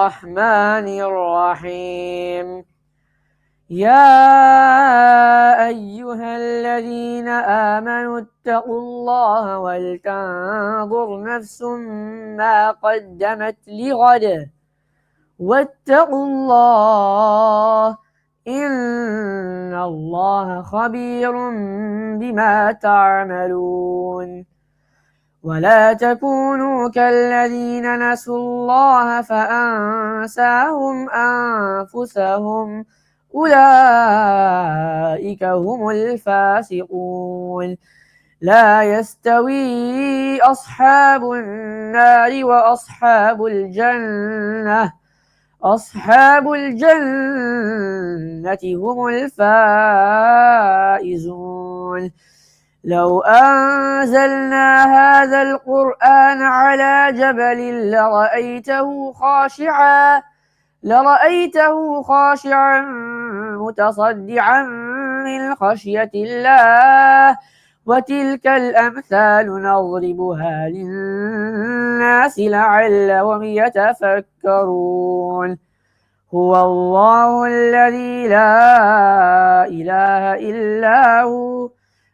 الرحمن الرحيم يا أيها الذين آمنوا اتقوا الله ولتنظر نفس ما قدمت لغد واتقوا الله إن الله خبير بما تعملون ولا تكونوا كالذين نسوا الله فأنساهم أنفسهم أولئك هم الفاسقون لا يستوي أصحاب النار وأصحاب الجنة أصحاب الجنة هم الفائزون لو أنزلنا هذا القرآن على جبل لرأيته خاشعا متصدعا من خشية الله وتلك الأمثال نضربها للناس لعلهم يتفكرون هو الله الذي لا إله إلا هو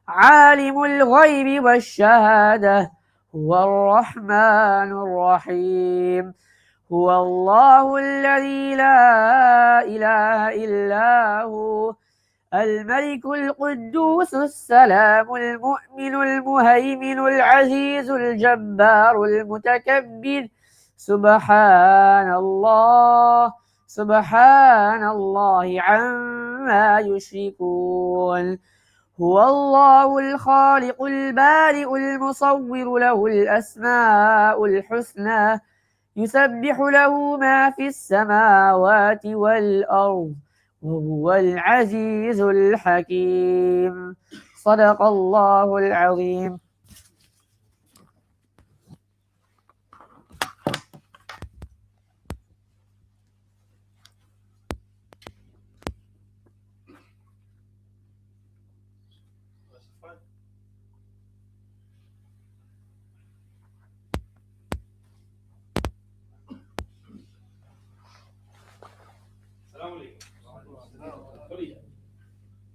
عالم الغيب والشهادة هو الرحمن الرحيم هو الله الذي لا إله إلا هو الملك القدوس السلام المؤمن المهيمن العزيز الجبار المتكبر سبحان الله عما يشركون هو الله الخالق البارئ المصور له الأسماء الحسنى يسبح له ما في السماوات والأرض وهو العزيز الحكيم صدق الله العظيم.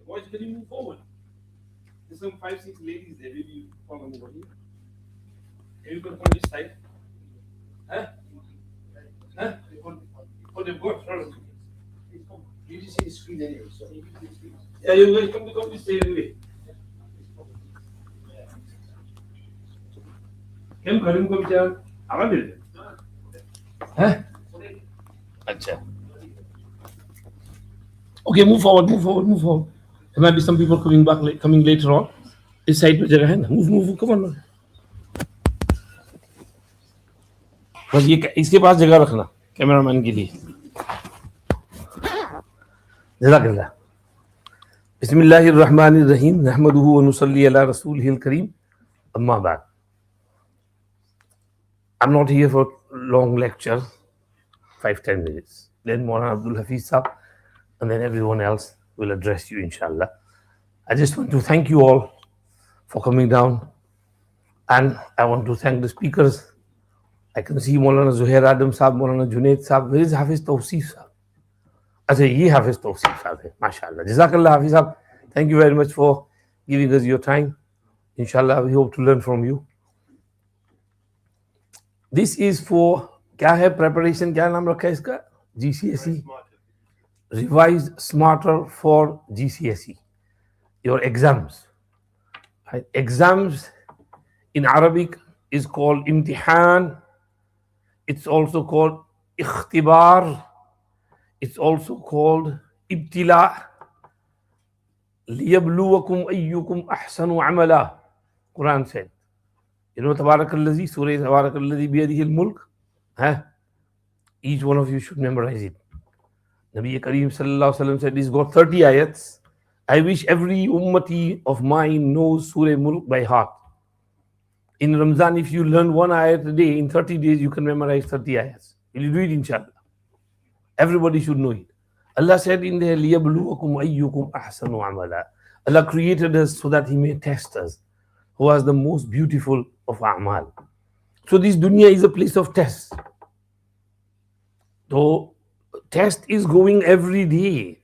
Boys, can you move forward? There's some 5-6 ladies there. Maybe you follow them over here. Everybody on this side. Huh? Oh, they've got front. You just see the screen anyway, so. Yeah, you're welcome to come this side anyway. Come, Karim, come here. How are Huh? Acha. Okay, move forward. There might be some people coming later on. This side with your hand. Move, come on. बस ये इसके पास जगह रखना cameraman के लिए. जज़ाकल्लाह. बिस्मिल्लाहिर रहमानिर रहीम. नहमदुहु व नुसल्ली अला रसूलिहिल करीम. अम्मा बाद. I'm not here for long lecture, 5-10 minutes. Then Maulana Abdul Hafiz Sahab and then everyone else will address you, inshallah. I just want to thank you all for coming down, and I want to thank the speakers. I can see Maulana Zuhair Adam Sahab, Maulana Junaid Sahab. Where is Hafiz Tawseef Sahab? I say, ye Hafiz Tawseef Sahab hai, mashallah. Jazakallah Hafiz Sahab. Thank you very much for giving us your time. Inshallah, we hope to learn from you. This is for, क्या है preparation, क्या नाम रखा है इसका? GCSE. Revise smarter for GCSE. Your exams. Right? Exams in Arabic is called imtihan. It's also called ikhtibar. It's also called ibtila. لِيَبْلُوَكُمْ أَيُّكُمْ أَحْسَنُ عَمَلًا. Quran said. You know Tabarakalladhi, Surah Tabarakalladhi biyadihil mulk? Huh? Each one of you should memorize it. Nabi Kareem Sallallahu Alaihi Wasallam said, he's got 30 ayats. I wish every ummati of mine knows Surah Mulk by heart. In Ramzan, if you learn one ayat a day, in 30 days you can memorize 30 ayats. Will you do it, inshallah? Everybody should know it. Allah said in there, لِيَبْلُوَكُمْ أَيُّكُمْ أَحْسَنُ عَمَلًا. Allah created us so that He may test us, who was the most beautiful of a'mal. So this dunya is a place of test. So test is going every day.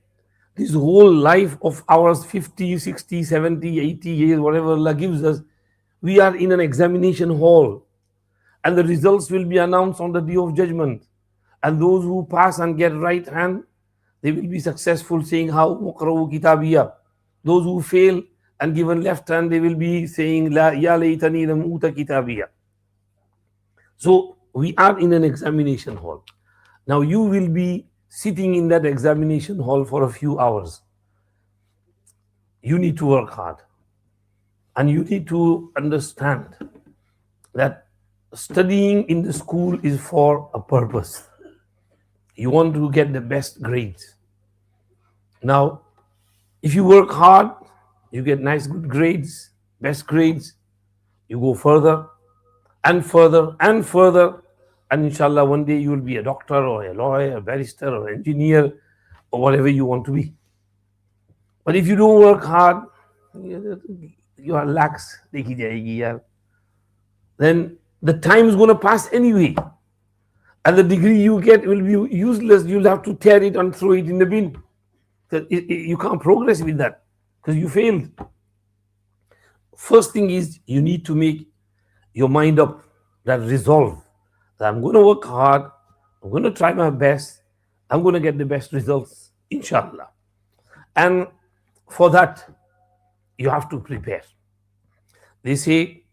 This whole life of ours, 50, 60, 70, 80 years, whatever Allah gives us, we are in an examination hall. And the results will be announced on the day of judgment. And those who pass and get right hand, they will be successful, saying how muqra'u kitabiya. Those who fail and given left hand, they will be saying la ya laytani lam uta kitabiya. So we are in an examination hall. Now you will be sitting in that examination hall for a few hours. You need to work hard. And you need to understand that studying in the school is for a purpose. You want to get the best grades. Now, if you work hard, you get nice, good grades, best grades, you go further and further and further, and inshallah, one day you will be a doctor or a lawyer, a barrister or an engineer or whatever you want to be. But if you don't work hard, you are lax, then the time is going to pass anyway. And the degree you get will be useless. You'll have to tear it and throw it in the bin. You can't progress with that because you failed. First thing is you need to make your mind up, that resolve that I'm going to work hard, I'm going to try my best, I'm going to get the best results, inshallah. And for that, you have to prepare. They say,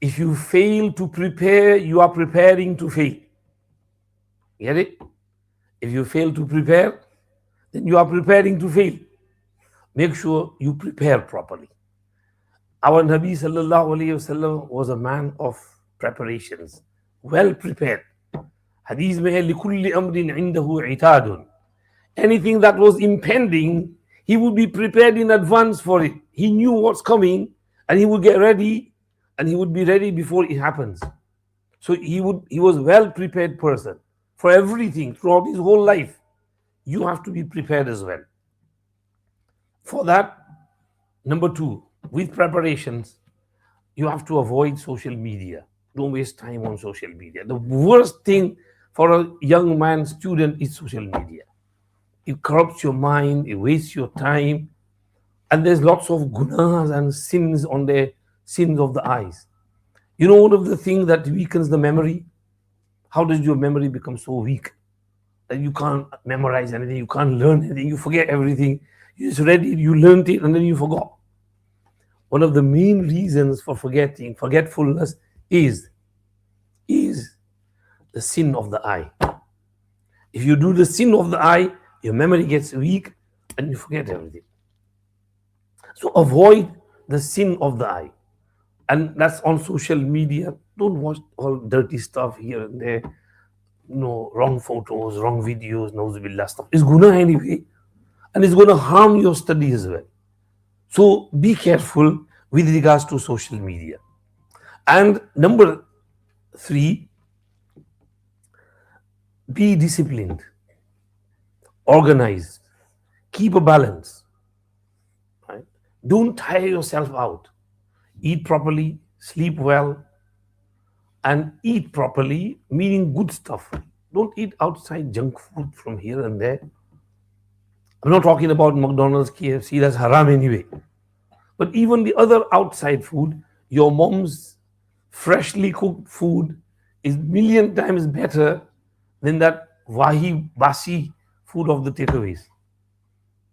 if you fail to prepare, you are preparing to fail. Get it? If you fail to prepare, then you are preparing to fail. Make sure you prepare properly. Our Nabi sallallahu alayhi wasallam was a man of preparations, well prepared. Hadith mein hai, likulli amrin indahu itadun. Anything that was impending, he would be prepared in advance for it. He knew what's coming and he would get ready and he would be ready before it happens. So he was a well prepared person for everything throughout his whole life. You have to be prepared as well. For that, number two, with preparations, you have to avoid social media. Don't waste time on social media. The worst thing for a young man, student, is social media. It corrupts your mind, it wastes your time, and there's lots of gunas and sins on the sins of the eyes. You know, one of the things that weakens the memory, how does your memory become so weak that you can't memorize anything, you can't learn anything, you forget everything. You just read it, you learned it, and then you forgot. One of the main reasons for forgetfulness is the sin of the eye. If you do the sin of the eye, your memory gets weak and you forget everything. So avoid the sin of the eye. And that's on social media. Don't watch all dirty stuff here and there. No, wrong photos, wrong videos, nauzubillah stuff. It's guna anyway. And it's going to harm your study as well. So be careful with regards to social media. And number three, be disciplined, organized, keep a balance. Right? Don't tire yourself out. Eat properly, sleep well, and eat properly, meaning good stuff. Don't eat outside junk food from here and there. I'm not talking about McDonald's, KFC, that's haram anyway. But even the other outside food, your mom's freshly cooked food is million times better than that basi food of the takeaways.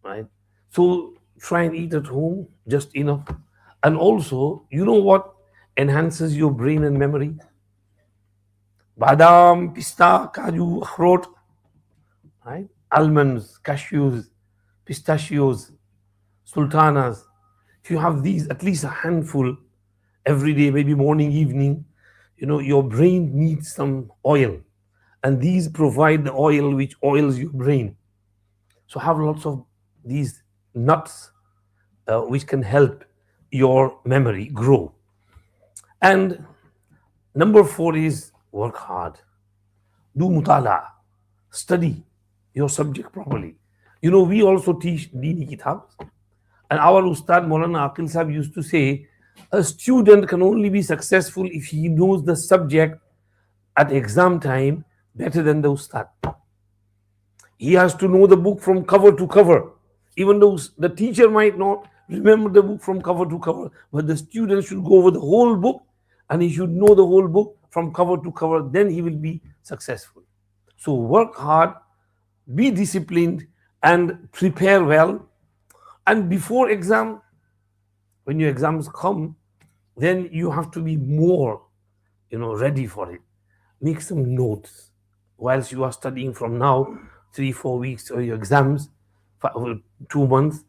Right? So try and eat at home, just enough. And also, you know what enhances your brain and memory? Badam, pista, kaju, akhrot, right? Almonds, cashews, pistachios, sultanas. If you have these, at least a handful every day, maybe morning, evening, your brain needs some oil. And these provide the oil which oils your brain. So have lots of these nuts which can help your memory grow. And number 4 is work hard. Do mutala. Study your subject properly. We also teach Dini Kitabs. And our Ustad Maulana Aqil Sahib used to say, a student can only be successful if he knows the subject at exam time better than the Ustad. He has to know the book from cover to cover. Even though the teacher might not remember the book from cover to cover, but the student should go over the whole book and he should know the whole book from cover to cover. Then he will be successful. So work hard, be disciplined, and prepare well. And before exam, when your exams come, then you have to be more, ready for it. Make some notes whilst you are studying from now, 3-4 weeks or your exams, 2 months.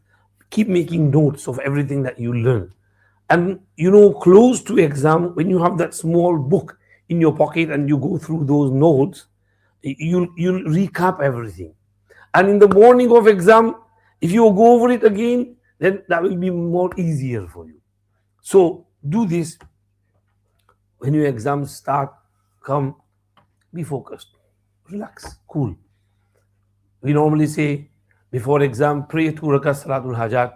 Keep making notes of everything that you learn. And close to exam, when you have that small book in your pocket and you go through those notes, you'll recap everything. And in the morning of exam, if you go over it again, then that will be more easier for you. So do this. When your exams come, be focused, relax, cool. We normally say before exam, pray 2 rakat Salatul Hajat,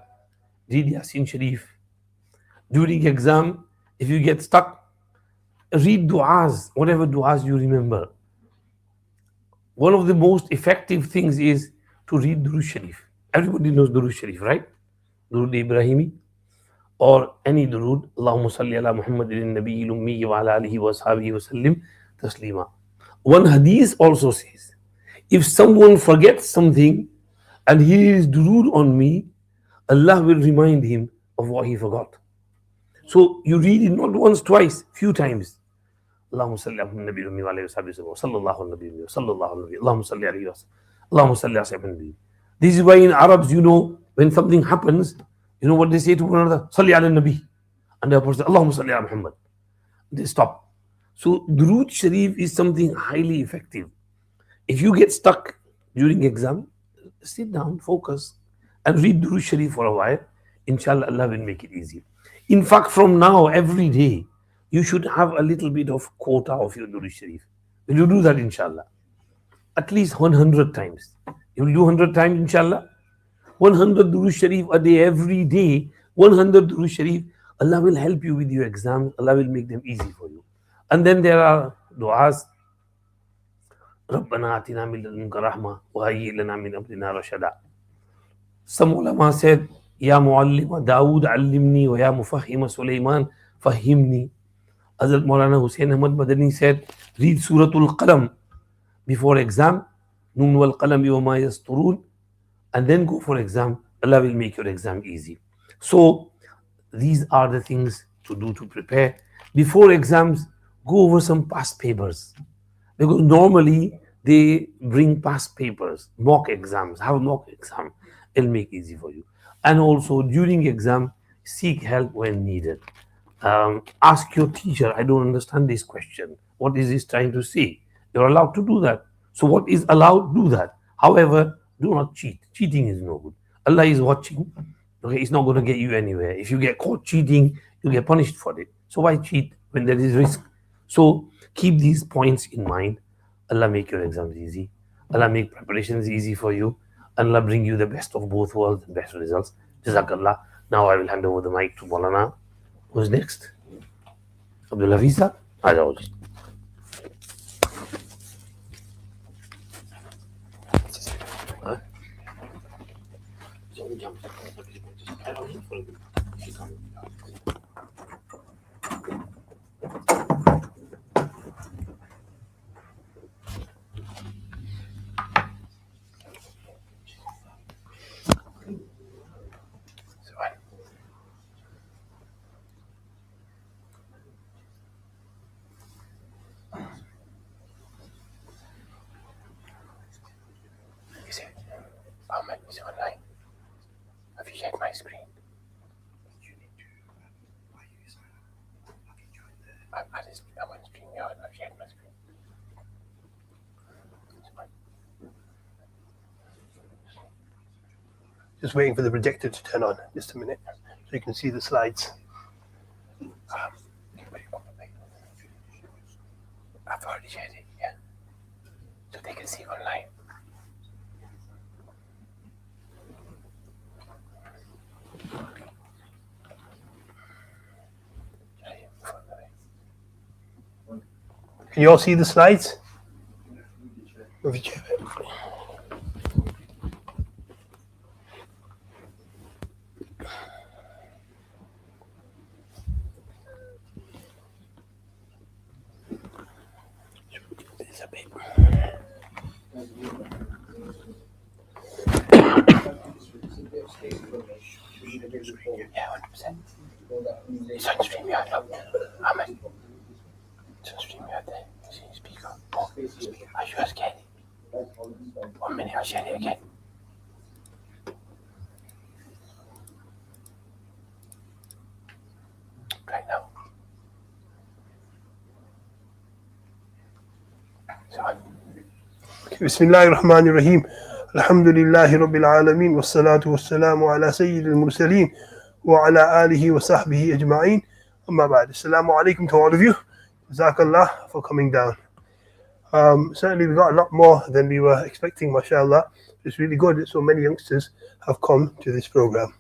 read Yasin Sharif. During exam, if you get stuck, read du'as, whatever du'as you remember. One of the most effective things is to read Durood Sharif. Everybody knows Durood Sharif, right? Durood Ibrahimi or any Durood. Allahumma salli ala Muhammadin nabiyil ummi wa ala alihi wa ashabihi wa sallim taslima. One hadith also says, if someone forgets something and he hears Durood on me, Allah will remind him of what he forgot. So you read it not once, twice, few times. Allahumma salli ala Nabi ummi wa alayhi wa sahbihi wa sallallahu nabi ummi wa sallallahu nabi. Allahumma salli alayhi wa Allahumma salli ala Nabi. This is why in Arabs, when something happens, what they say to one another? Salli ala Nabi. And the person, Allahumma salli ala Muhammad. They stop. So Durood Sharif is something highly effective. If you get stuck during exam, sit down, focus, and read Durood Sharif for a while. Inshallah, Allah will make it easy. In fact, from now, every day, you should have a little bit of quota of your Durood Sharif. Will you do that, inshallah? At least 100 times. You will do 100 times, inshallah? 100 Durood Sharif a day, every day. 100 Durood Sharif. Allah will help you with your exams. Allah will make them easy for you. And then there are du'as. رَبَّنَا آتِنَا مِن لَدُنكَ رَحْمَةً وَهَيِّئْ لَنَا مِنْ أَمْرِنَا رَشَدًا. Some ulama said, Ya Muallima Dawood allimni wa ya Mufahhima Sulaiman fahimni. Hazrat Maulana Hussain Ahmad Madani said, read Suratul Qalam before exam, Nun wal Qalam wa ma yasturun, and then go for exam. Allah will make your exam easy. So these are the things to do to prepare. Before exams, go over some past papers. Because normally they bring past papers, mock exams, have a mock exam. It'll make it easy for you. And also during exam, seek help when needed. Ask your teacher, I don't understand this question. What is this trying to say? You're allowed to do that. So what is allowed, do that. However, do not cheat. Cheating is no good. Allah is watching. Okay, it's not going to get you anywhere. If you get caught cheating, you get punished for it. So why cheat when there is risk? So keep these points in mind. Allah make your exams easy. Allah make preparations easy for you. Allah bring you the best of both worlds and best results. Jazakallah. Now I will hand over the mic to Maulana. Who's next? Abdullah Visa? Ajao. Ahmed is online. Have you checked my screen? You need to. Why use that? Have you joined the? I'm on screen. Yeah, I've checked my screen. Just waiting for the projector to turn on. Just a minute, so you can see the slides. I've already shared it. Yeah, so they can see online. Can you all see the slides? It's on StreamYard, look. Ahmed. It's on StreamYard there. See speaker. Oh, are you scared? 1 minute, I'll share it again. Right now. Bismillahir Rahmanir Rahim. Alhamdulillahi Rabbil Alameen. Wassalatu wassalamu ala Sayyidil Mursaleen. Wa ala alihi wa sahbihi ajma'een. Amma ba'd. Assalamu alaikum to all of you. Jazakallah for coming down. Certainly we got a lot more than we were expecting, mashallah. It's really good that so many youngsters have come to this program.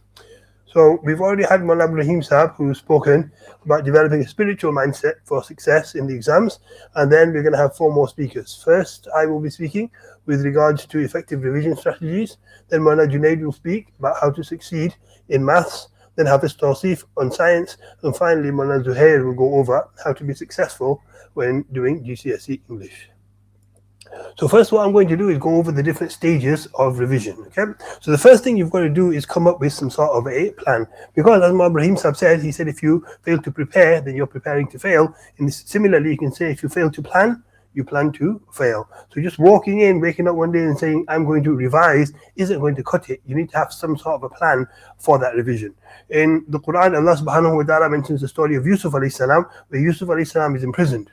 So we've already had Mullah Ibrahim Saab, who's spoken about developing a spiritual mindset for success in the exams, and then we're going to have 4 more speakers. First, I will be speaking with regards to effective revision strategies. Then Mullah Junaid will speak about how to succeed in maths. Then Hafiz Tawsif on science, and finally Mullah Zuhair will go over how to be successful when doing GCSE English. So first what I'm going to do is go over the different stages of revision. Okay. So the first thing you've got to do is come up with some sort of a plan. Because as Ibrahim Sahib said, he said if you fail to prepare, then you're preparing to fail. And similarly, you can say if you fail to plan, you plan to fail. So just walking in, waking up one day and saying, I'm going to revise, isn't going to cut it. You need to have some sort of a plan for that revision. In the Quran, Allah subhanahu wa ta'ala mentions the story of Yusuf alayhi salam, where Yusuf alayhi salam is imprisoned.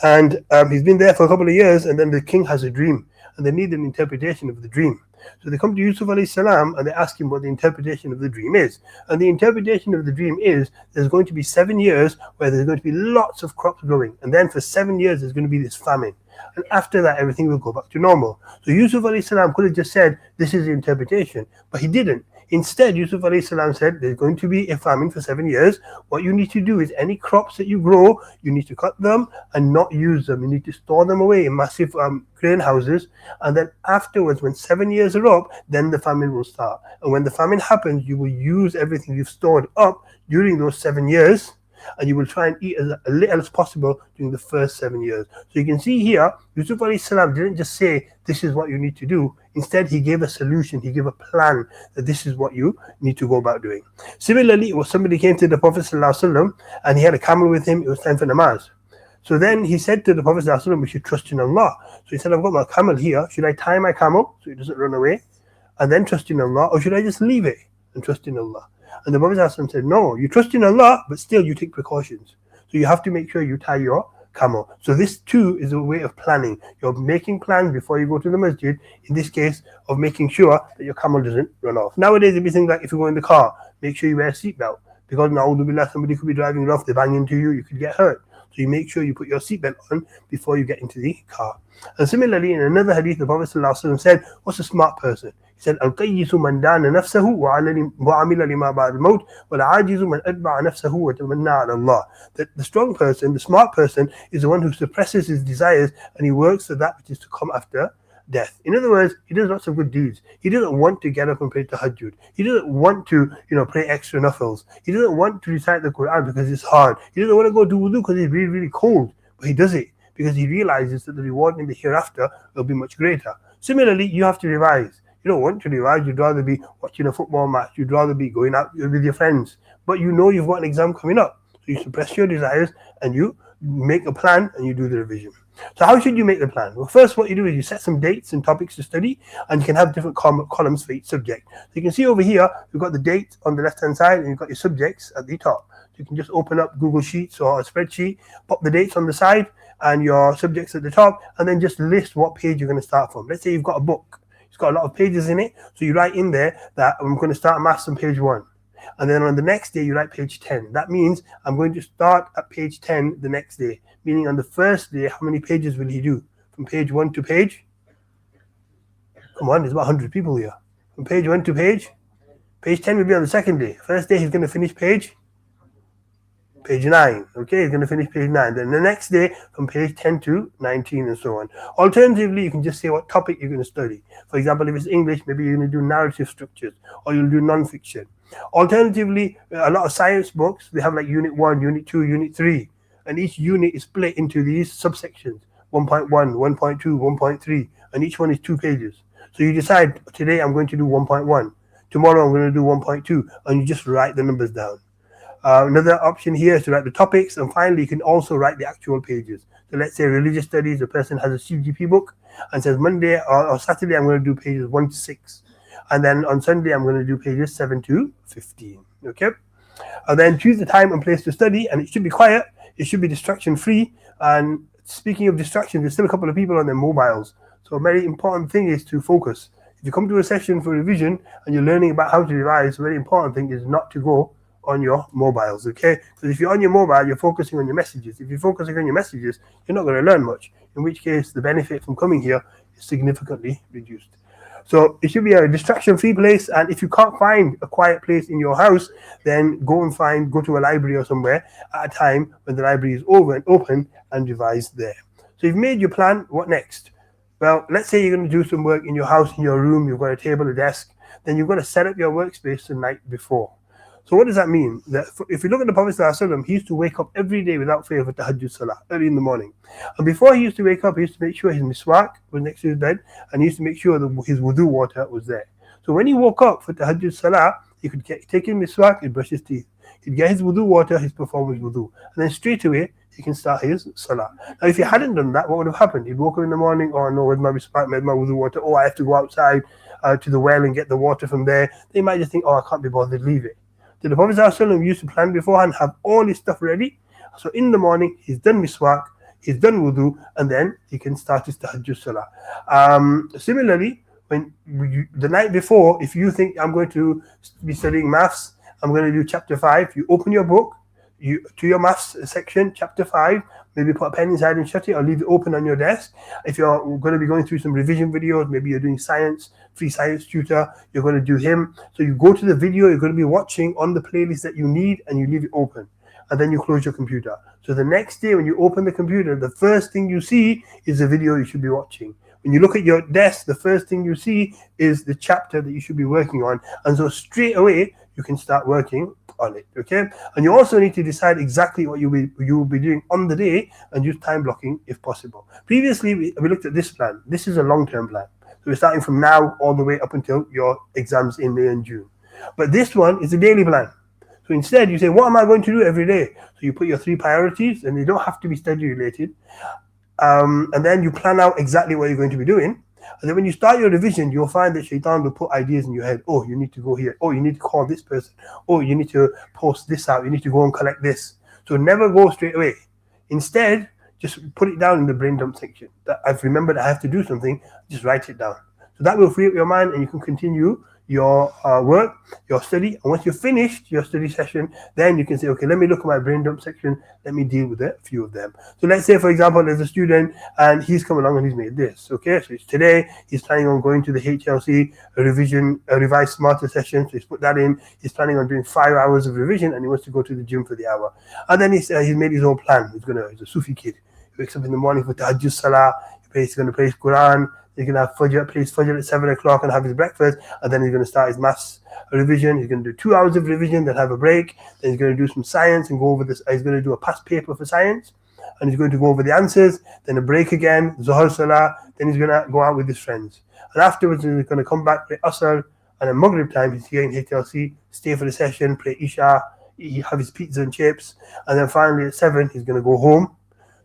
And he's been there for a couple of years, and then the king has a dream, and they need an interpretation of the dream. So they come to Yusuf alayhi salam and they ask him what the interpretation of the dream is. And the interpretation of the dream is there's going to be 7 years where there's going to be lots of crops growing, and then for 7 years there's going to be this famine. And after that, everything will go back to normal. So Yusuf alayhi salam could have just said, this is the interpretation, but he didn't. Instead, Yusuf alayhi salam said, there's going to be a famine for 7 years. What you need to do is any crops that you grow, you need to cut them and not use them. You need to store them away in massive grain houses. And then afterwards, when 7 years are up, then the famine will start. And when the famine happens, you will use everything you've stored up during those 7 years, and you will try and eat as little as possible during the first 7 years. So you can see here, Yusuf alayhi salam didn't just say, this is what you need to do. Instead, he gave a solution, he gave a plan that this is what you need to go about doing. Similarly, somebody came to the Prophet ﷺ and he had a camel with him, it was time for namaz. So then he said to the Prophet ﷺ, we should trust in Allah. So he said, I've got my camel here, should I tie my camel so it doesn't run away and then trust in Allah, or should I just leave it and trust in Allah? And the Prophet ﷺ said, no, you trust in Allah, but still you take precautions. So you have to make sure you tie your camel. So this too is a way of planning. You're making plans before you go to the masjid, in this case of making sure that your camel doesn't run off. Nowadays it'd be things like if you go in the car, make sure you wear a seatbelt, because na'udhu billah, somebody could be driving rough, they bang into you, you could get hurt. So you make sure you put your seatbelt on before you get into the car. And similarly, in another hadith, the Prophet ﷺ said, what's a smart person? He said, Al-qayyisu man dana nafsahu wa'amila lima ba'd al-maut wal-ajizu man adba'a nafsahu wa tamanna ala Allah. That the strong person, the smart person, is the one who suppresses his desires and he works for that which is to come after death. In other words, he does lots of good deeds. He doesn't want to get up and pray tahajjud. He doesn't want to, pray extra nafils. He doesn't want to recite the Quran because it's hard. He doesn't want to go do wudu because it's really, really cold. But he does it because he realizes that the reward in the hereafter will be much greater. Similarly, you have to revise. You don't want to revise. You'd rather be watching a football match. You'd rather be going out with your friends. But you know you've got an exam coming up. So you suppress your desires and you make a plan and you do the revision. So how should you make the plan? Well, first what you do is you set some dates and topics to study, and you can have different columns for each subject. So you can see over here, you've got the date on the left-hand side, and you've got your subjects at the top. So you can just open up Google Sheets or a spreadsheet, pop the dates on the side, and your subjects at the top, and then just list what page you're going to start from. Let's say you've got a book. It's got a lot of pages in it, so you write in there that I'm going to start maths on page 1. And then on the next day, you write page 10. That means I'm going to start at page 10 the next day. Meaning on the first day, how many pages will he do? From page 1 to page? Come on, there's about 100 people here. From page 1 to page 10 will be on the second day. First day, he's going to finish page 9. Okay, he's going to finish page 9. Then the next day, from page 10 to 19 and so on. Alternatively, you can just say what topic you're going to study. For example, if it's English, maybe you're going to do narrative structures, or you'll do non-fiction. Alternatively, a lot of science books, they have like unit 1, unit 2, unit 3. And each unit is split into these subsections, 1.1, 1.2, 1.3, and each one is 2 pages. So you decide, today I'm going to do 1.1, tomorrow I'm going to do 1.2, and you just write the numbers down. Another option here is to write the topics, and finally, you can also write the actual pages. So let's say religious studies, the person has a CGP book and says Monday or Saturday, I'm going to do pages 1 to 6. And then on Sunday, I'm going to do pages 7 to 15. Okay. And then choose the time and place to study, and it should be quiet. It should be distraction free. And speaking of distractions, there's still a couple of people on their mobiles. So a very important thing is to focus. If you come to a session for revision and you're learning about how to revise, a very important thing is not to go on your mobiles, okay? Because if you're on your mobile, you're focusing on your messages. If you're focusing on your messages, you're not going to learn much, in which case the benefit from coming here is significantly reduced. So it should be a distraction-free place, and if you can't find a quiet place in your house, then go to a library or somewhere at a time when the library is open and revise there. So you've made your plan. What next? Well, let's say you're going to do some work in your house, in your room. You've got a table, a desk. Then you've got to set up your workspace the night before. So what does that mean? That if you look at the Prophet ﷺ, he used to wake up every day without fail for tahajjud salah, early in the morning. And before he used to wake up, he used to make sure his miswak was next to his bed, and he used to make sure that his wudu water was there. So when he woke up for tahajjud salah, he could take his miswak, he'd brush his teeth. He'd get his wudu water, he'd perform his wudu. And then straight away, he can start his salah. Now, if he hadn't done that, what would have happened? He'd woke up in the morning, oh no, where's my miswak, where's my wudu water? Oh, I have to go outside to the well and get the water from there. They might just think, oh, I can't be bothered, leave it. So the Prophet ﷺ used to plan beforehand, have all his stuff ready. So in the morning, he's done miswak, he's done wudu, and then he can start his tahajjud salah. Similarly, the night before, if you think I'm going to be studying maths, I'm going to do chapter 5, you open your book, to your maths section, chapter 5, maybe put a pen inside and shut it, or leave it open on your desk. If you're going to be going through some revision videos, maybe you're doing science, free science tutor, you're going to do him. So you go to the video you're going to be watching on the playlist that you need, and you leave it open. And then you close your computer. So the next day when you open the computer, the first thing you see is the video you should be watching. When you look at your desk, the first thing you see is the chapter that you should be working on. And so straight away, you can start working on it, okay? And you also need to decide exactly what you will be doing on the day and use time blocking if possible. Previously, we looked at this plan. This is a long-term plan. So we're starting from now all the way up until your exams in May and June. But this one is a daily plan. So instead, you say, what am I going to do every day? So you put your 3 priorities, and they don't have to be study related. And then you plan out exactly what you're going to be doing. And then when you start your revision, you'll find that Shaitan will put ideas in your head. Oh, you need to go here. Oh, you need to call this person. Oh, you need to post this out. You need to go and collect this. So never go straight away. Instead, just put it down in the brain dump section. That I've remembered I have to do something, just write it down. So that will free up your mind, and you can continue your work, your study. And once you've finished your study session, then you can say, okay, let me look at my brain dump section. Let me deal with a few of them. So let's say, for example, there's a student and he's come along and he's made this. Okay, so it's today he's planning on going to the HLC revised smarter session. So he's put that in. He's planning on doing 5 hours of revision, and he wants to go to the gym for the hour. And then he's made his own plan. He's a Sufi kid. He wakes up in the morning for tahajjud salah. He's going to play Quran. He's going to have Fajr at 7 o'clock and have his breakfast, and then he's going to start his maths revision. He's going to do 2 hours of revision, then have a break. Then he's going to do some science and go over this. He's going to do a past paper for science, and he's going to go over the answers. Then a break again, Zuhr Salah. Then he's going to go out with his friends. And afterwards, he's going to come back, play Asr, and at Maghrib time, he's here in HLC, stay for the session, play Isha, have his pizza and chips, and then finally at 7, he's going to go home.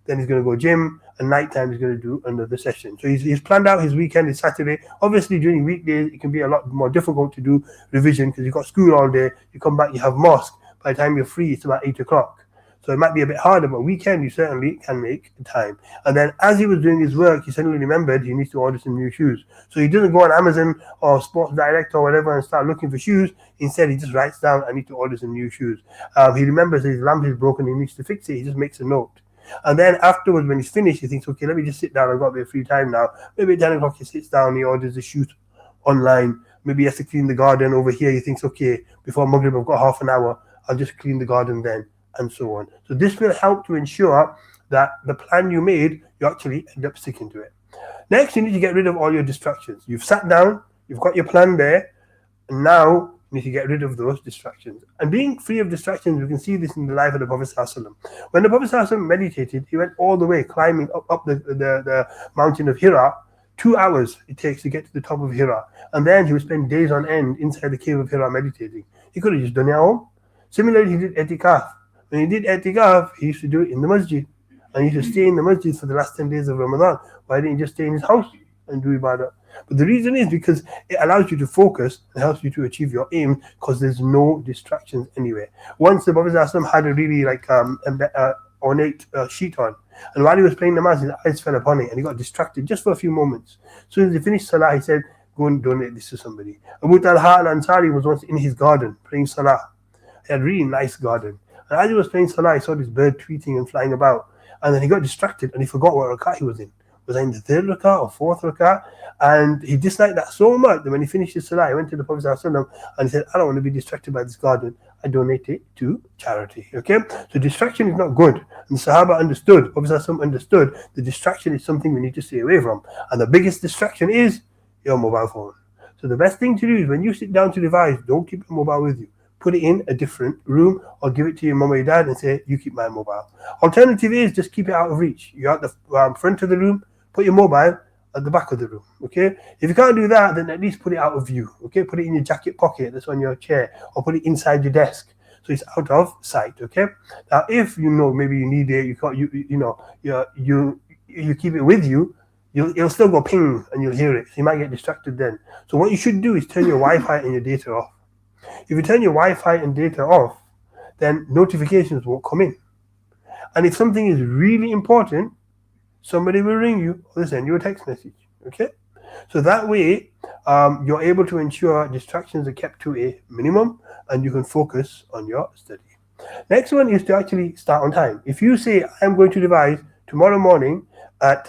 Then he's going to go gym, and nighttime he's going to do another session. So he's planned out his weekend, his Saturday. Obviously, during weekdays, it can be a lot more difficult to do revision because you've got school all day. You come back, you have mosque. By the time you're free, it's about 8 o'clock. So it might be a bit harder, but weekend, you certainly can make time. And then as he was doing his work, he suddenly remembered he needs to order some new shoes. So he doesn't go on Amazon or Sports Direct or whatever and start looking for shoes. Instead, he just writes down, I need to order some new shoes. He remembers his lamp is broken, he needs to fix it. He just makes a note. And then afterwards, when he's finished, he thinks, okay, let me just sit down. I've got a bit of free time now. Maybe at 10 o'clock, he sits down, he orders the shoes online. Maybe he has to clean the garden over here. He thinks, okay, before Maghrib, I've got half an hour. I'll just clean the garden then, and so on. So this will help to ensure that the plan you made, you actually end up sticking to it. Next, you need to get rid of all your distractions. You've sat down, you've got your plan there, and now you need to get rid of those distractions. And being free of distractions, we can see this in the life of the Prophet ﷺ. When the Prophet ﷺ meditated, he went all the way, climbing up the mountain of Hira. 2 hours it takes to get to the top of Hira. And then he would spend days on end inside the cave of Hira meditating. He could have just done it at home. Similarly, he did etikaf. When he did etikaf, he used to do it in the masjid. And he used to stay in the masjid for the last 10 days of Ramadan. Why didn't he just stay in his house and do ibadah? But the reason is because it allows you to focus and helps you to achieve your aim because there's no distractions anywhere. Once the Prophet ﷺ had a really ornate sheet on, and while he was praying namaz, his eyes fell upon it and he got distracted just for a few moments. So as he finished salah, he said, go and donate this to somebody. Abu Talha al-Ansari was once in his garden praying salah. He had a really nice garden. And as he was praying salah, he saw this bird tweeting and flying about. And then he got distracted and he forgot what rak'ah he was in. Was I in the third rak'ah or fourth rak'ah? And he disliked that so much that when he finished his salah, he went to the Prophet ﷺ and he said, I don't want to be distracted by this garden. I donate it to charity. Okay? So distraction is not good. And the Sahaba understood, Prophet ﷺ understood, the distraction is something we need to stay away from. And the biggest distraction is your mobile phone. So the best thing to do is when you sit down to revise, don't keep your mobile with you. Put it in a different room or give it to your mum or your dad and say, you keep my mobile. Alternative is just keep it out of reach. You're at the front of the room, put your mobile at the back of the room, okay? If you can't do that, then at least put it out of view, okay? Put it in your jacket pocket that's on your chair, or put it inside your desk so it's out of sight, okay? Now, if you know maybe you need it, you keep it with you, it'll still go ping and you'll hear it. So you might get distracted then. So what you should do is turn your Wi-Fi and your data off. If you turn your Wi-Fi and data off, then notifications won't come in. And if something is really important, somebody will ring you or they'll send you a text message, okay? So that way, you're able to ensure distractions are kept to a minimum and you can focus on your study. Next one is to actually start on time. If you say, I'm going to revise tomorrow morning at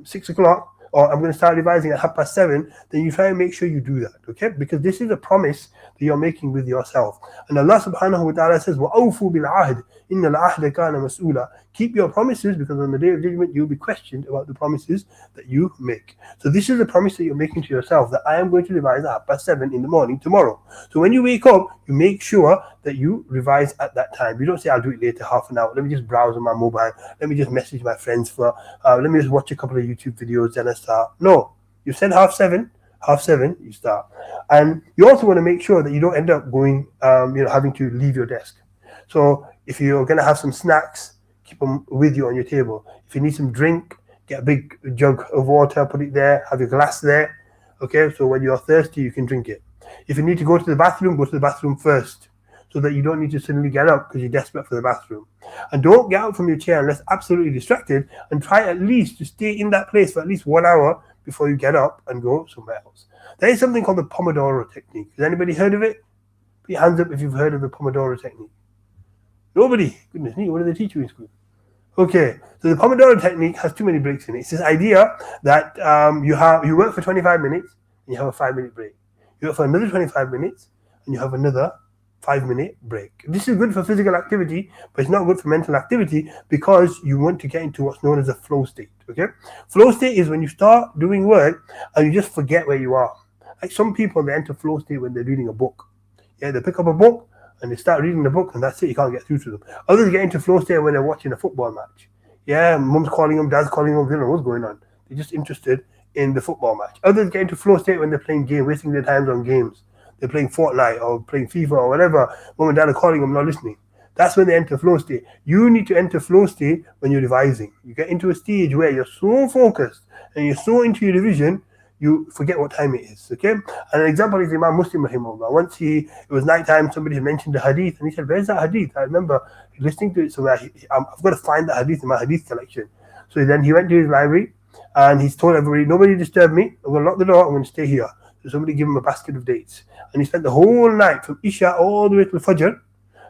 6 o'clock, or I'm going to start revising at 7:30, then you try and make sure you do that, okay? Because this is a promise that you're making with yourself. And Allah subhanahu wa ta'ala says, وَأَوْفُوا بِالْعَهْدِ إِنَّ الْعَهْدَ كَانَ مَسْئُولًا. Keep your promises because on the day of judgment, you'll be questioned about the promises that you make. So this is a promise that you're making to yourself that I am going to revise at 7:30 in the morning tomorrow. So when you wake up, you make sure that you revise at that time. You don't say, I'll do it later, half an hour. Let me just browse on my mobile. Let me just message my friends let me just watch a couple of YouTube videos, then I start. No, you said 7:30, you start. And you also want to make sure that you don't end up going, having to leave your desk. So if you're going to have some snacks, keep them with you on your table. If you need some drink, get a big jug of water, put it there, have your glass there. Okay, so when you're thirsty, you can drink it. If you need to go to the bathroom, go to the bathroom first, so that you don't need to suddenly get up because you're desperate for the bathroom. And don't get out from your chair unless absolutely distracted, and try at least to stay in that place for at least 1 hour before you get up and go somewhere else. There is something called the Pomodoro technique. Has anybody heard of it? Put your hands up if you've heard of the Pomodoro technique. Nobody? Goodness me, what do they teach you in school? Okay, so the Pomodoro technique has too many breaks in it. It's this idea that you work for 25 minutes and you have a 5-minute break. You work for another 25 minutes and you have another 5-minute break. This is good for physical activity, but it's not good for mental activity because you want to get into what's known as a flow state. Okay, flow state is when you start doing work and you just forget where you are. Like some people, they enter flow state when they're reading a book. Yeah, they pick up a book and they start reading the book and that's it, you can't get through to them. Others get into flow state when they're watching a football match. Yeah, mum's calling them, dad's calling them, they don't know what's going on. They're just interested in the football match. Others get into flow state when they're playing games, wasting their time on games. They're playing Fortnite or playing FIFA or whatever. Mom and dad are calling them, not listening. That's when they enter flow state. You need to enter flow state when you're revising. You get into a stage where you're so focused and you're so into your revision, you forget what time it is, okay? And an example is Imam Muslim rahimahullah. Once it was nighttime, somebody had mentioned the hadith and he said, where's that hadith? I remember listening to it somewhere. I've got to find the hadith in my hadith collection. So then he went to his library and he's told everybody, nobody disturb me. I'm going to lock the door. I'm going to stay here. So somebody gave him a basket of dates. And he spent the whole night from Isha all the way to Fajr,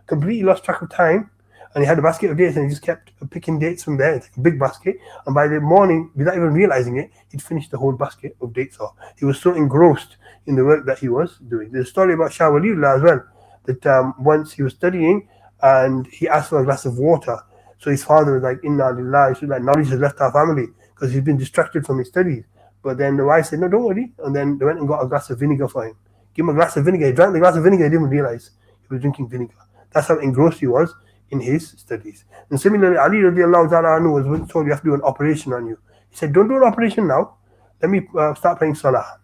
completely lost track of time. And he had a basket of dates and he just kept picking dates from there. It's like a big basket. And by the morning, without even realizing it, he'd finished the whole basket of dates off. He was so engrossed in the work that he was doing. There's a story about Shah Waliullah as well, that once he was studying and he asked for a glass of water. So his father was like, Inna lillahi, so that knowledge has left our family because he's been distracted from his studies. But then the wife said, no, don't worry. And then they went and got a glass of vinegar for him. Give him a glass of vinegar. He drank the glass of vinegar. He didn't even realize he was drinking vinegar. That's how engrossed he was in his studies. And similarly, Ali radiallahu ta'ala anhu was once told you have to do an operation on you. He said, don't do an operation now. Let me start praying salah.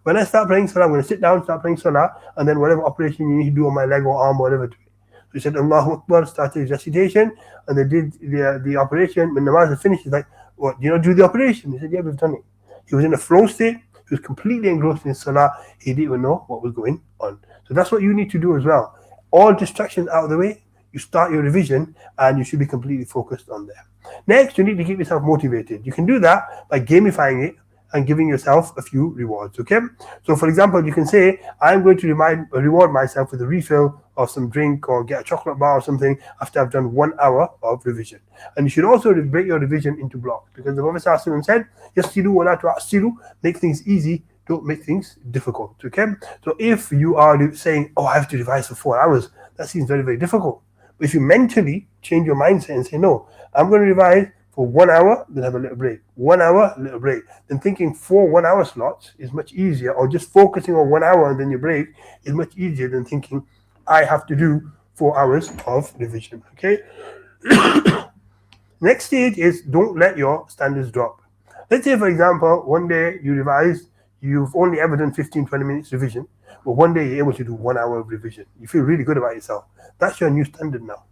When I start praying salah, I'm going to sit down, start praying salah, and then whatever operation you need to do on my leg or arm or whatever, do it. So he said Allahu Akbar, started his recitation, and they did the operation. When namaz was finished, he's like, what, do you not do the operation? He said, yeah, we've done it. He was in a flow state. He was completely engrossed in salah. He didn't even know what was going on. So that's what you need to do as well. All distractions out of the way, you start your revision, and you should be completely focused on there. Next, you need to keep yourself motivated. You can do that by gamifying it and giving yourself a few rewards, okay? So for example, you can say, I'm going to reward myself with a refill of some drink or get a chocolate bar or something after I've done 1 hour of revision. And you should also break your revision into blocks, because the Prophet ﷺ said, Yassiru wa la tu'assiru, make things easy, don't make things difficult, okay? So if you are saying, oh, I have to revise for 4 hours, that seems very, very difficult. But if you mentally change your mindset and say, no, I'm going to revise for 1 hour, then have a little break. 1 hour, little break. Then thinking 4 1 hour slots is much easier, or just focusing on 1 hour and then you break is much easier than thinking I have to do 4 hours of revision. Okay. Next stage is don't let your standards drop. Let's say, for example, one day you revise, you've only ever done 15-20 minutes revision, but one day you're able to do 1 hour of revision. You feel really good about yourself. That's your new standard now,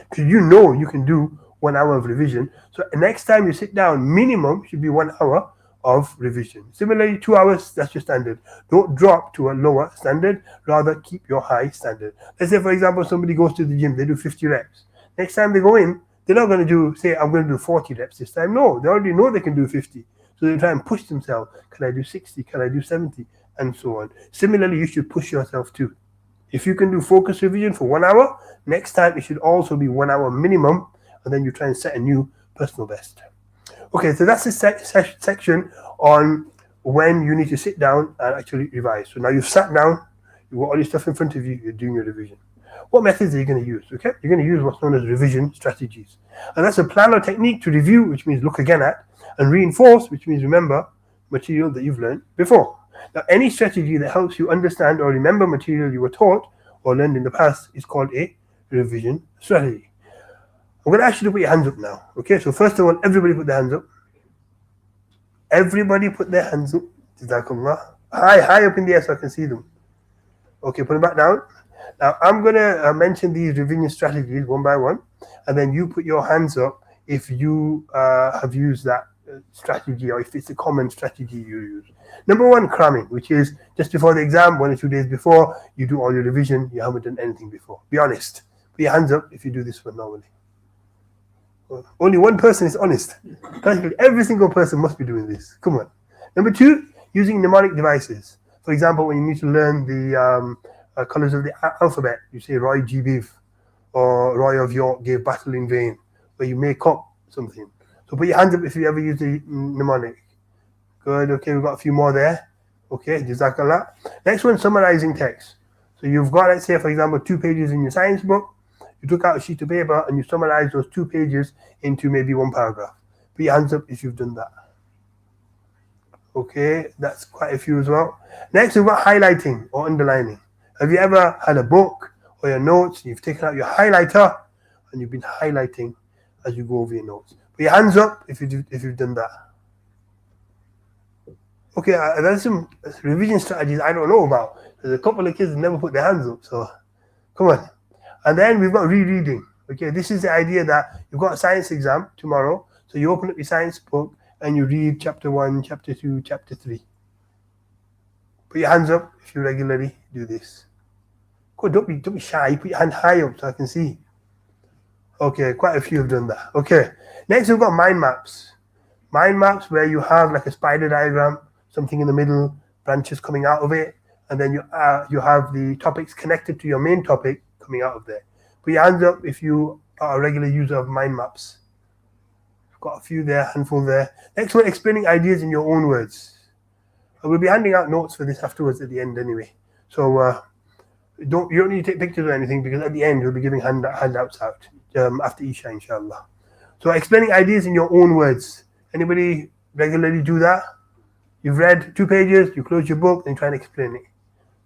because you know you can do 1 hour of revision. So next time you sit down, minimum should be 1 hour of revision. Similarly, 2 hours, that's your standard. Don't drop to a lower standard, rather keep your high standard. Let's say, for example, somebody goes to the gym, they do 50 reps. Next time they go in, they're not going to say, I'm going to do 40 reps this time. No, they already know they can do 50. So they try and push themselves. Can I do 60? Can I do 70? And so on. Similarly, you should push yourself too. If you can do focus revision for 1 hour, next time it should also be 1 hour minimum, and then you try and set a new personal best. Okay, so that's the section on when you need to sit down and actually revise. So now you've sat down, you've got all your stuff in front of you, you're doing your revision. What methods are you going to use? Okay, you're going to use what's known as revision strategies. And that's a plan or technique to review, which means look again at, and reinforce, which means remember material that you've learned before. Now, any strategy that helps you understand or remember material you were taught or learned in the past is called a revision strategy. I'm going to ask you to put your hands up now. Okay, so first of all, everybody put their hands up. Everybody put their hands up. Jazakumullah. High up in the air so I can see them. Okay, put them back down. Now, I'm going to mention these revision strategies one by one, and then you put your hands up if you have used that strategy, or if it's a common strategy you use. Number one, cramming, which is just before the exam, 1 or 2 days before, you do all your revision, you haven't done anything before. Be honest. Put your hands up if you do this one normally. Only one person is honest. Practically every single person must be doing this. Come on. Number two, using mnemonic devices. For example, when you need to learn the colors of the alphabet, you say Roy G. Biv or Roy of York gave battle in vain, where you make up something. So put your hands up if you ever use the mnemonic. Good. Okay, we've got a few more there. Okay, Jazakallah. Next one, summarizing text. So you've got, let's say, for example, 2 pages in your science book. You took out a sheet of paper and you summarized those 2 pages into maybe 1 paragraph. Put your hands up if you've done that. Okay, that's quite a few as well. Next, we've got highlighting or underlining. Have you ever had a book or your notes, you've taken out your highlighter and you've been highlighting as you go over your notes? Put your hands up if you've done that. Okay, there's some revision strategies I don't know about. There's a couple of kids that never put their hands up, so come on. And then we've got rereading. Okay, this is the idea that you've got a science exam tomorrow, so you open up your science book and you read chapter 1, chapter 2, chapter 3. Put your hands up if you regularly do this. Good, don't be shy. Put your hand high up so I can see. Okay, quite a few have done that. Okay, next we've got mind maps. Mind maps where you have like a spider diagram, something in the middle, branches coming out of it, and then you have the topics connected to your main topic coming out of there. Put your hands up if you are a regular user of mind maps. Got a few there, handful there. Next one, explaining ideas in your own words. We'll be handing out notes for this afterwards at the end anyway. So you don't need to take pictures or anything, because at the end we'll be giving handouts out after Isha, inshallah. So explaining ideas in your own words. Anybody regularly do that? You've read 2 pages, you close your book, and try and explain it.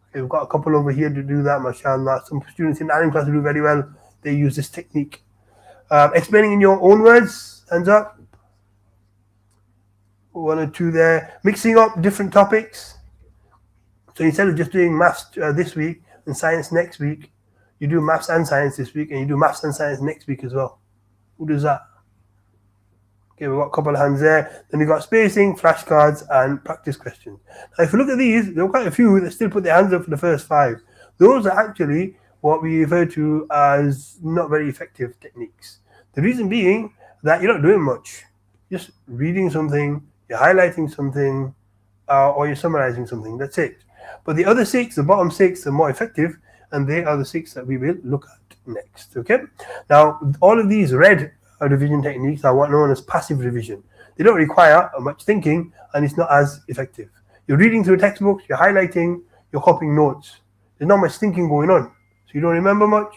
Okay, we've got a couple over here to do that, mashallah. Some students in Alim class do very well. They use this technique. Explaining in your own words, hands up. 1 or 2 there. Mixing up different topics. So instead of just doing maths this week and science next week, you do maths and science this week, and you do maths and science next week as well? Who does that? Okay, we've got a couple of hands there. Then we've got spacing, flashcards, and practice questions. Now, if you look at these, there are quite a few that still put their hands up for the first 5. Those are actually what we refer to as not very effective techniques. The reason being that you're not doing much. Just reading something, you're highlighting something, or you're summarizing something. That's it. But the other 6, the bottom 6, are more effective, and they are the 6 that we will look at next. Okay. Now, all of these red revision techniques are what known as passive revision. They don't require much thinking, and it's not as effective. You're reading through textbooks, you're highlighting, you're copying notes. There's not much thinking going on, so you don't remember much.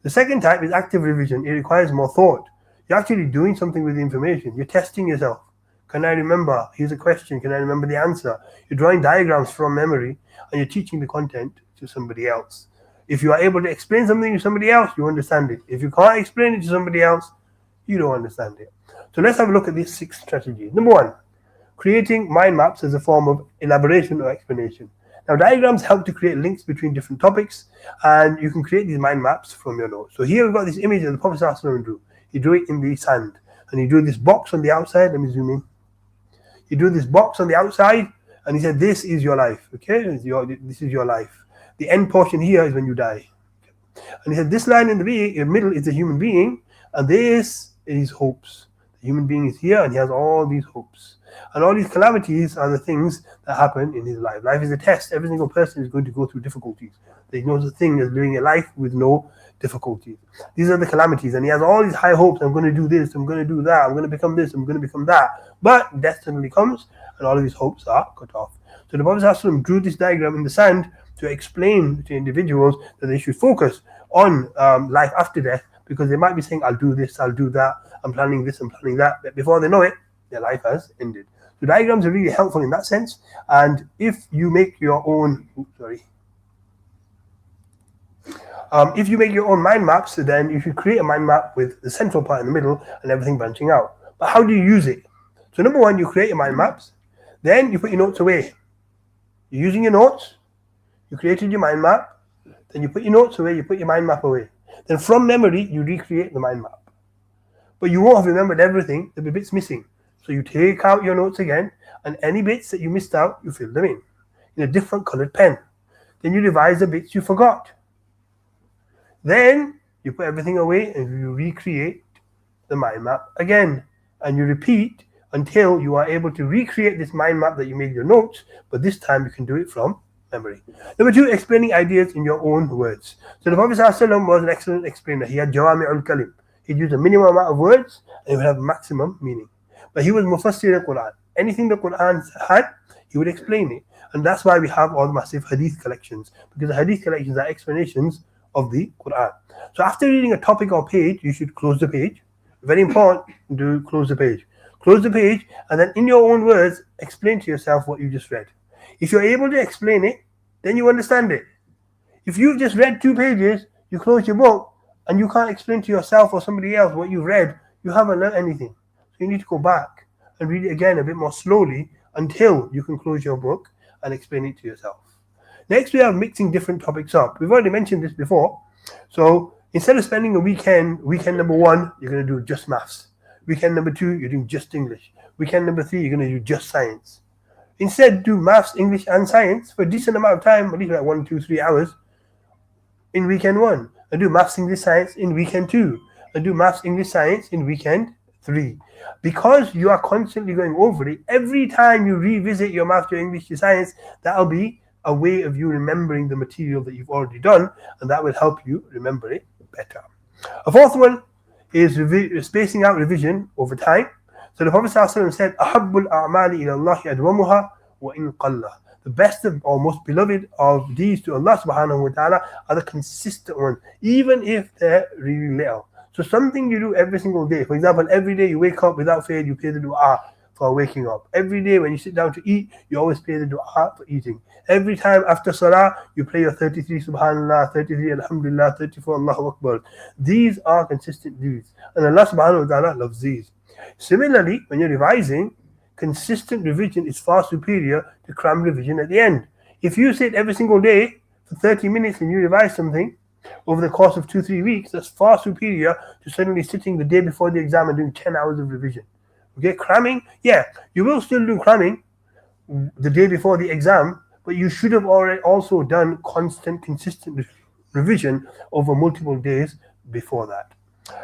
The second type is active revision. It requires more thought. You're actually doing something with the information. You're testing yourself. Can I remember? Here's a question. Can I remember the answer? You're drawing diagrams from memory, and you're teaching the content to somebody else. If you are able to explain something to somebody else, you understand it. If you can't explain it to somebody else, you don't understand it. So let's have a look at these 6 strategies. Number 1, creating mind maps as a form of elaboration or explanation. Now, diagrams help to create links between different topics, and you can create these mind maps from your notes. So here we've got this image that the Prophet ﷺ drew. He drew it in the sand, and he drew this box on the outside. Let me zoom in. He drew this box on the outside, and he said, this is your life. Okay, this is your life. The end portion here is when you die. And he said, this line in the middle is the human being, and this is hopes. The human being is here, and he has all these hopes. And all these calamities are the things that happen in his life. Life is a test. Every single person is going to go through difficulties. There's no such thing as living a life with no difficulties. These are the calamities, and he has all these high hopes. I'm going to do this, I'm going to do that, I'm going to become this, I'm going to become that. But death suddenly comes, and all of his hopes are cut off. So the Prophet ﷺ drew this diagram in the sand to explain to individuals that they should focus on life after death, because they might be saying, I'll do this, I'll do that, I'm planning this, I'm planning that. But before they know it, their life has ended. So diagrams are really helpful in that sense. And if you make your own, if you make your own mind maps, then you should create a mind map with the central part in the middle and everything branching out. But how do you use it? So number 1, you create your mind maps. Then you put your notes away. You're using your notes. You created your mind map. Then you put your notes away. You put your mind map away. Then from memory, you recreate the mind map. But you won't have remembered everything. There'll be bits missing. So you take out your notes again, and any bits that you missed out, you fill them in a different colored pen. Then you revise the bits you forgot. Then you put everything away and you recreate the mind map again. And you repeat until you are able to recreate this mind map that you made your notes, but this time you can do it from memory. Number 2, explaining ideas in your own words. So the Prophet ﷺ was an excellent explainer. He had jawami'ul kalim. He'd use a minimum amount of words and it would have maximum meaning. But he was mufassir al-Quran. Anything the Quran had, he would explain it. And that's why we have all the massive hadith collections, because the hadith collections are explanations of the Quran. So after reading a topic or page, you should close the page. Very important to close the page. Close the page, and then in your own words, explain to yourself what you just read. If you're able to explain it, then you understand it. If you've just read 2 pages, you close your book, and you can't explain to yourself or somebody else what you read, you haven't learned anything. So you need to go back and read it again a bit more slowly until you can close your book and explain it to yourself. Next, we have mixing different topics up. We've already mentioned this before. So instead of spending a weekend number 1, you're going to do just maths. Weekend number 2, you're doing just English. Weekend number 3, you're going to do just science. Instead, do maths, English, and science for a decent amount of time, at least like 1, 2, 3 hours in weekend 1. And do maths, English, science in weekend 2. And do maths, English, science in weekend 3. Because you are constantly going over it, every time you revisit your maths, your English, your science, that'll be a way of you remembering the material that you've already done, and that will help you remember it better. A fourth one is spacing out revision over time. So the Prophet ﷺ said, "Ahabbul a'mali ila Allah adwamuha wa in qalla." The best of, or most beloved of deeds to Allah subhanahu wa ta'ala are the consistent ones, even if they're really little. So something you do every single day. For example, every day you wake up without fail, you pay the dua for waking up. Every day when you sit down to eat, you always pay the dua for eating. Every time after salah, you pray your 33 subhanallah, 33 alhamdulillah, 34 Allahu Akbar. These are consistent deeds, and Allah subhanahu wa ta'ala loves these. Similarly, when you're revising, consistent revision is far superior to cram revision at the end. If you sit every single day for 30 minutes and you revise something, over the course of 2-3 weeks, that's far superior to suddenly sitting the day before the exam and doing 10 hours of revision. Okay, cramming, yeah, you will still do cramming the day before the exam, but you should have already also done constant, consistent revision over multiple days before that.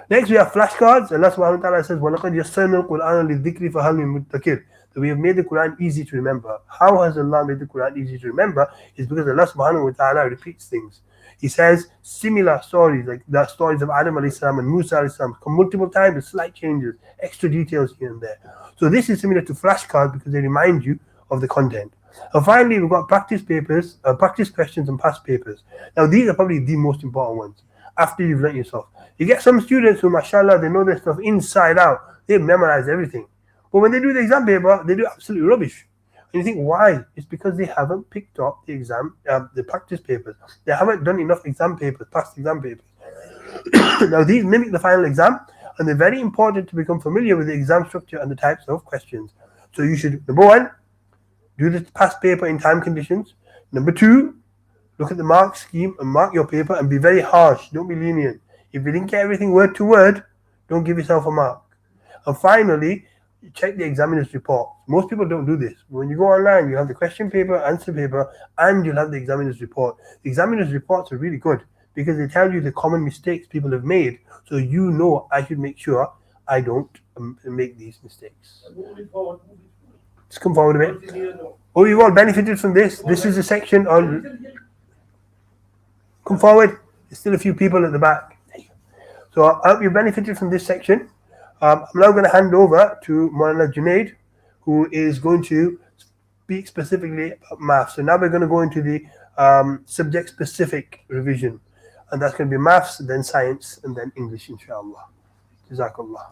Next, we have flashcards. Allah subhanahu wa ta'ala says, وَلَقَدْ يَسَّرْنَا الْقُرْآنَ لِلذِّكْرِ فَهَلْ مِن مُدَّكِرٍ. That we have made the Quran easy to remember. How has Allah made the Quran easy to remember? Is because Allah subhanahu wa ta'ala repeats things. He says similar stories, like the stories of Adam alayhi salam and Musa alayhi salam, come multiple times with slight changes, extra details here and there. So this is similar to flashcards because they remind you of the content. And finally, we've got practice papers, practice questions and past papers. Now, these are probably the most important ones after you've learnt yourself. You get some students who, mashallah, they know their stuff inside out. They memorize everything. But when they do the exam paper, they do absolutely rubbish. And you think, why? It's because they haven't picked up the exam, the practice papers. They haven't done enough exam papers, past exam papers. Now, these mimic the final exam, and they're very important to become familiar with the exam structure and the types of questions. So you should, number one, do the past paper in time conditions. Number two, look at the mark scheme and mark your paper and be very harsh. Don't be lenient. If you didn't get everything word to word, don't give yourself a mark. And finally, check the examiner's report. Most people don't do this. When you go online, you have the question paper, answer paper, and you'll have the examiner's report. The examiner's reports are really good because they tell you the common mistakes people have made, so you know I should make sure I don't make these mistakes. Let's come forward a bit. Oh, you've all benefited from this. This is a section on... Come forward. There's still a few people at the back. So I hope you benefited from this section. I'm now going to hand over to Maulana Junaid, who is going to speak specifically about maths. So now we're going to go into the subject-specific revision. And that's going to be maths, then science, and then English, inshallah. Jazakallah.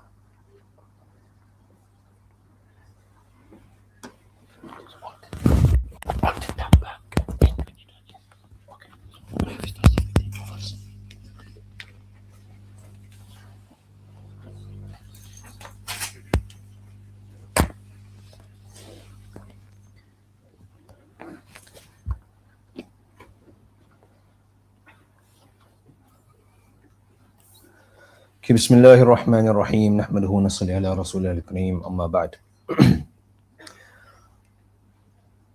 بسم الله الرحمن الرحيم نحمده ونصلي على رسوله الكريم أما بعد.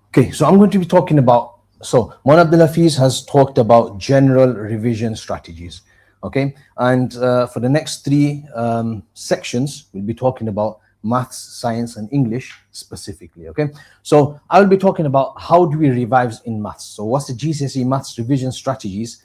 Okay, so I'm going to be talking about, so Maulana Abdul Hafiz has talked about general revision strategies, okay, and for the next three sections we'll be talking about maths, science and English specifically, okay. So I'll be talking about how do we revise in maths. So what's the GCSE maths revision strategies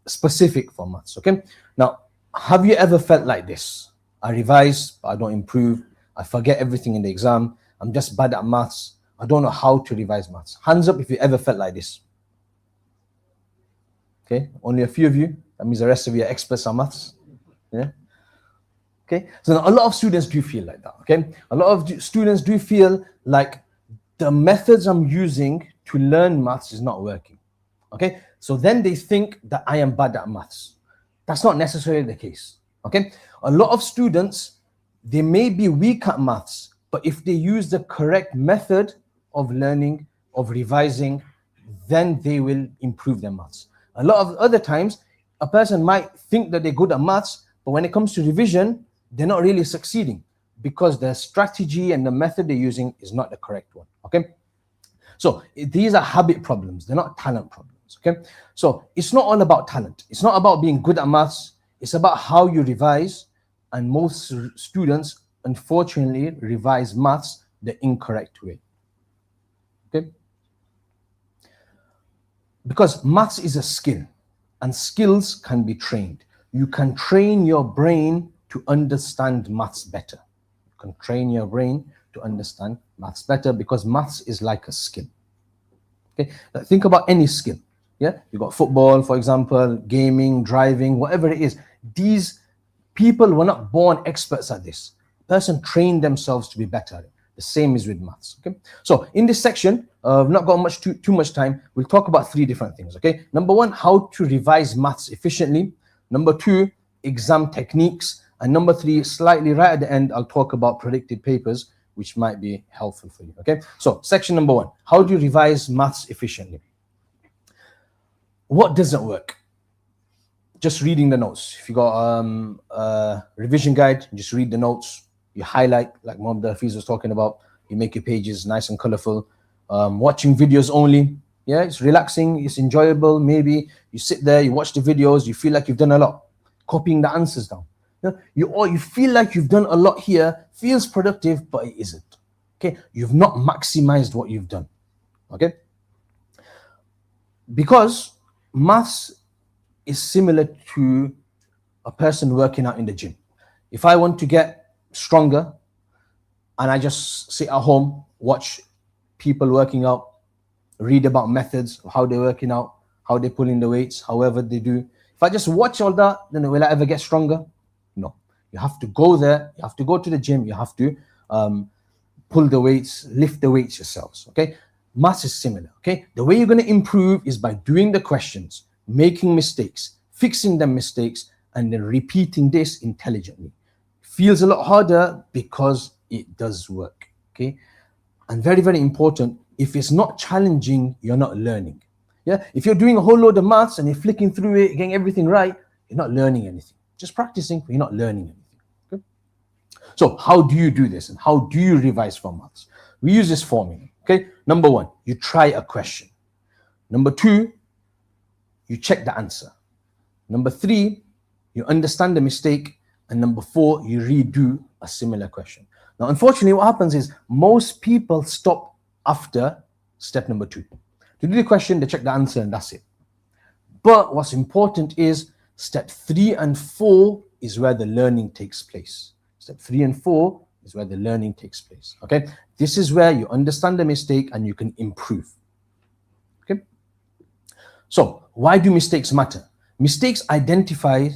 specific for maths, okay. Now, have you ever felt like this? I revise, but I don't improve. I forget everything in the exam. I'm just bad at maths. I don't know how to revise maths. Hands up if you ever felt like this. Okay, only a few of you. That means the rest of you are experts on maths. Yeah. Okay, so now a lot of students do feel like that. Okay, a lot of students do feel like the methods I'm using to learn maths is not working. Okay, so then they think that I am bad at maths. That's not necessarily the case, okay? A lot of students, they may be weak at maths, but if they use the correct method of learning, of revising, then they will improve their maths. A lot of other times, a person might think that they're good at maths, but when it comes to revision, they're not really succeeding because the strategy and the method they're using is not the correct one, okay? So these are habit problems, they're not talent problems. Okay, so it's not all about talent. It's not about being good at maths. It's about how you revise. And most students, unfortunately, revise maths the incorrect way. Okay, because maths is a skill, and skills can be trained. You can train your brain to understand maths better. You can train your brain to understand maths better because maths is like a skill. Okay, think about any skill. Yeah, you got football, for example, gaming, driving, whatever it is. These people were not born experts at this. A person trained themselves to be better at it. The same is with maths. Okay, so in this section, I've not got too much time. We'll talk about three different things. Okay, number one, how to revise maths efficiently. Number two, exam techniques, and number three, slightly right at the end, I'll talk about predicted papers, which might be helpful for you. Okay, so section number one, how do you revise maths efficiently? What doesn't work? just reading the notes. If you got a revision guide, just read the notes. You highlight, like Muhammad Hafiz was talking about. You make your pages nice and colorful. Watching videos only. Yeah, it's relaxing. It's enjoyable. Maybe you sit there, you watch the videos, you feel like you've done a lot. Copying the answers down. You feel like you've done a lot here. Feels productive, but it isn't. Okay, you've not maximized what you've done. Okay, because maths is similar to a person working out in the gym. If I want to get stronger and I just sit at home, watch people working out, read about methods of how they're working out, how they're pulling the weights, however they do. If I just watch all that, then will I ever get stronger? No. You have to go there. You have to go to the gym. You have to pull the weights, lift the weights yourselves. Okay. Maths is similar. Okay. The way you're going to improve is by doing the questions, making mistakes, fixing them mistakes, and then repeating this intelligently. Feels a lot harder because it does work. Okay. And very, very important, if it's not challenging, you're not learning. Yeah. If you're doing a whole load of maths and you're flicking through it, getting everything right, you're not learning anything. Just practicing, but you're not learning anything. Okay? So how do you do this and how do you revise for maths? We use this formula. Okay. Number one, you try a question. Number two, you check the answer. Number three, you understand the mistake. And number four, you redo a similar question. Now, unfortunately, what happens is most people stop after step number two. To do the question, they check the answer and that's it. But what's important is step 3 and 4 is where the learning takes place. Step 3 and 4 is where the learning takes place. Okay, this is where you understand the mistake and you can improve. Okay, so why do mistakes matter? Mistakes identify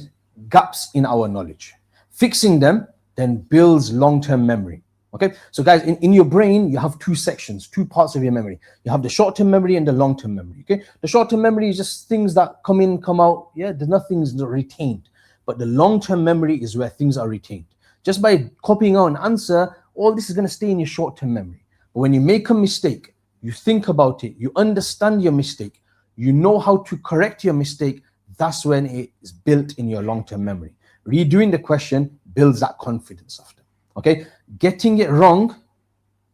gaps in our knowledge. Fixing them then builds long-term memory. Okay, so guys, in your brain, you have two sections, two parts of your memory. You have the short-term memory and the long-term memory. Okay, the short-term memory is just things that come in, come out. Yeah, there's nothing's retained. But the long-term memory is where things are retained. Just by copying out an answer, all this is going to stay in your short-term memory. But when you make a mistake, you think about it, you understand your mistake, you know how to correct your mistake, that's when it is built in your long-term memory. Redoing the question builds that confidence after. Okay, getting it wrong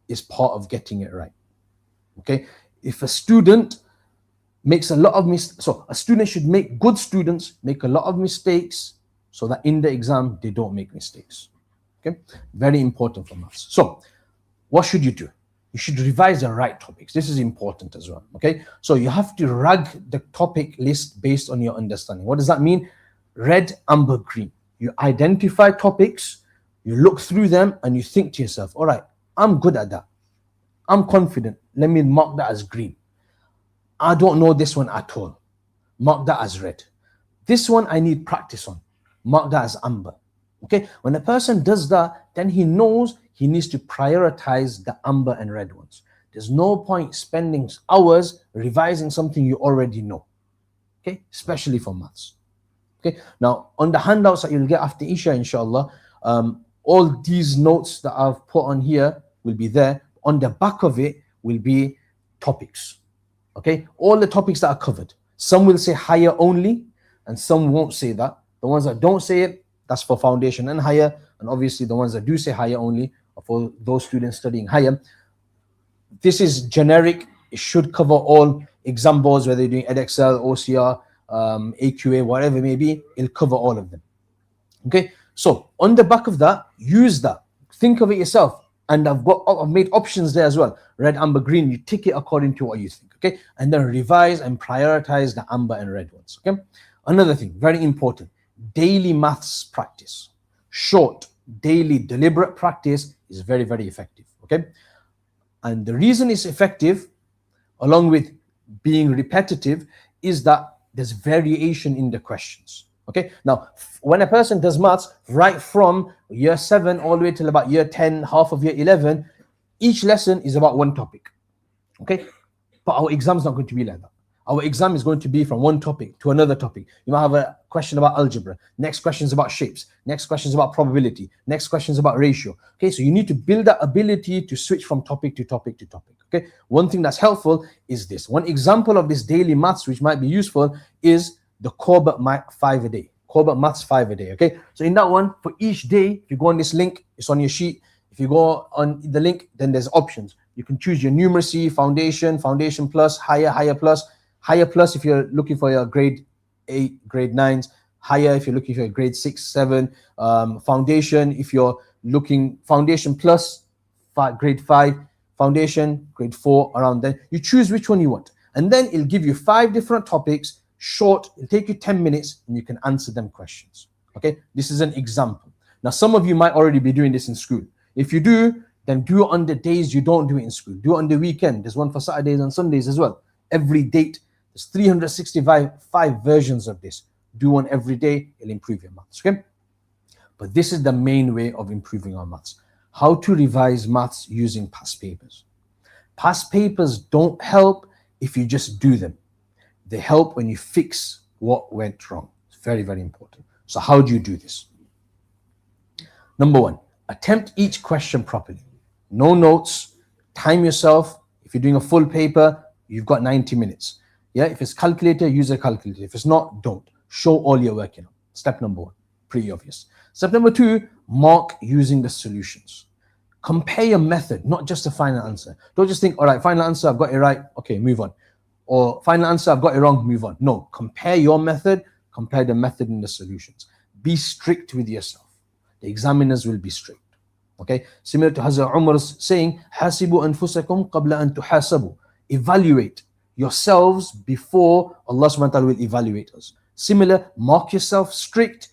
is part of getting it right. Okay, if a student makes a lot of mistakes, so a student should make, good students make a lot of mistakes so that in the exam they don't make mistakes. Okay, very important for maths. So what should you do? You should revise the right topics. This is important as well. Okay, so you have to rag the topic list based on your understanding. What does that mean? Red, amber, green. You identify topics, you look through them and you think to yourself, all right, I'm good at that. I'm confident. Let me mark that as green. I don't know this one at all. Mark that as red. This one I need practice on. Mark that as amber. Okay, when a person does that, then he knows he needs to prioritize the amber and red ones. There's no point spending hours revising something you already know. Okay, especially for maths. Okay, now on the handouts that you'll get after Isha, inshallah, all these notes that I've put on here will be there. On the back of it will be topics. Okay, all the topics that are covered. Some will say higher only, and some won't say that. The ones that don't say it, that's for foundation and higher. And obviously the ones that do say higher only are for those students studying higher. This is generic. It should cover all exam boards, whether you're doing EdXL, OCR, AQA, whatever it may be. It'll cover all of them. Okay, so on the back of that, use that. Think of it yourself. And I've made options there as well. Red, amber, green. You tick it according to what you think. Okay, and then revise and prioritize the amber and red ones. Okay, another thing, very important, daily maths practice. Short, daily, deliberate practice is very, very effective. Okay, and the reason it's effective, along with being repetitive, is that there's variation in the questions. Okay, now when a person does maths right from year 7 all the way till about year 10, half of year 11, each lesson is about one topic. Okay, but our exam is not going to be like that. Our exam is going to be from one topic to another topic. You might have a question about algebra. Next question is about shapes. Next question is about probability. Next question is about ratio. Okay, so you need to build that ability to switch from topic to topic to topic. Okay, one thing that's helpful is this. One example of this daily maths, which might be useful, is the core but 5 a day. Core but maths 5 a day. Okay. So in that one, for each day, if you go on this link, it's on your sheet. If you go on the link, then there's options. You can choose your numeracy, foundation, foundation plus, higher, higher plus, higher plus if you're looking for your grade 8, grade 9s, higher if you're looking for your grade 6, 7, foundation if you're looking foundation plus grade 5, foundation, grade 4, around there. You choose which one you want. And then it'll give you 5 different topics, short, it'll take you 10 minutes and you can answer them questions. Okay, this is an example. Now, some of you might already be doing this in school. If you do, then do it on the days you don't do it in school. Do it on the weekend. There's one for Saturdays and Sundays as well. Every date. There's 365 versions of this. Do one every day. It'll improve your maths. Okay? But this is the main way of improving our maths. How to revise maths using past papers. Past papers don't help if you just do them. They help when you fix what went wrong. It's very, very important. So how do you do this? Number 1, attempt each question properly. No notes, time yourself. If you're doing a full paper, you've got 90 minutes. Yeah, if it's calculator, use a calculator. If it's not, don't. Show all you're working on. Step number 1, pretty obvious. Step number 2, mark using the solutions. Compare your method, not just the final answer. Don't just think, all right, final answer, I've got it right. Okay, move on. Or final answer, I've got it wrong, move on. No, compare your method, compare the method and the solutions. Be strict with yourself. The examiners will be strict. Okay, similar to Hazrat Umar's saying, "Hasibu anfusakum qabla an tuhasabu." Evaluate yourselves before Allah subhanahu wa ta'ala will evaluate us. Similar, mark yourself strict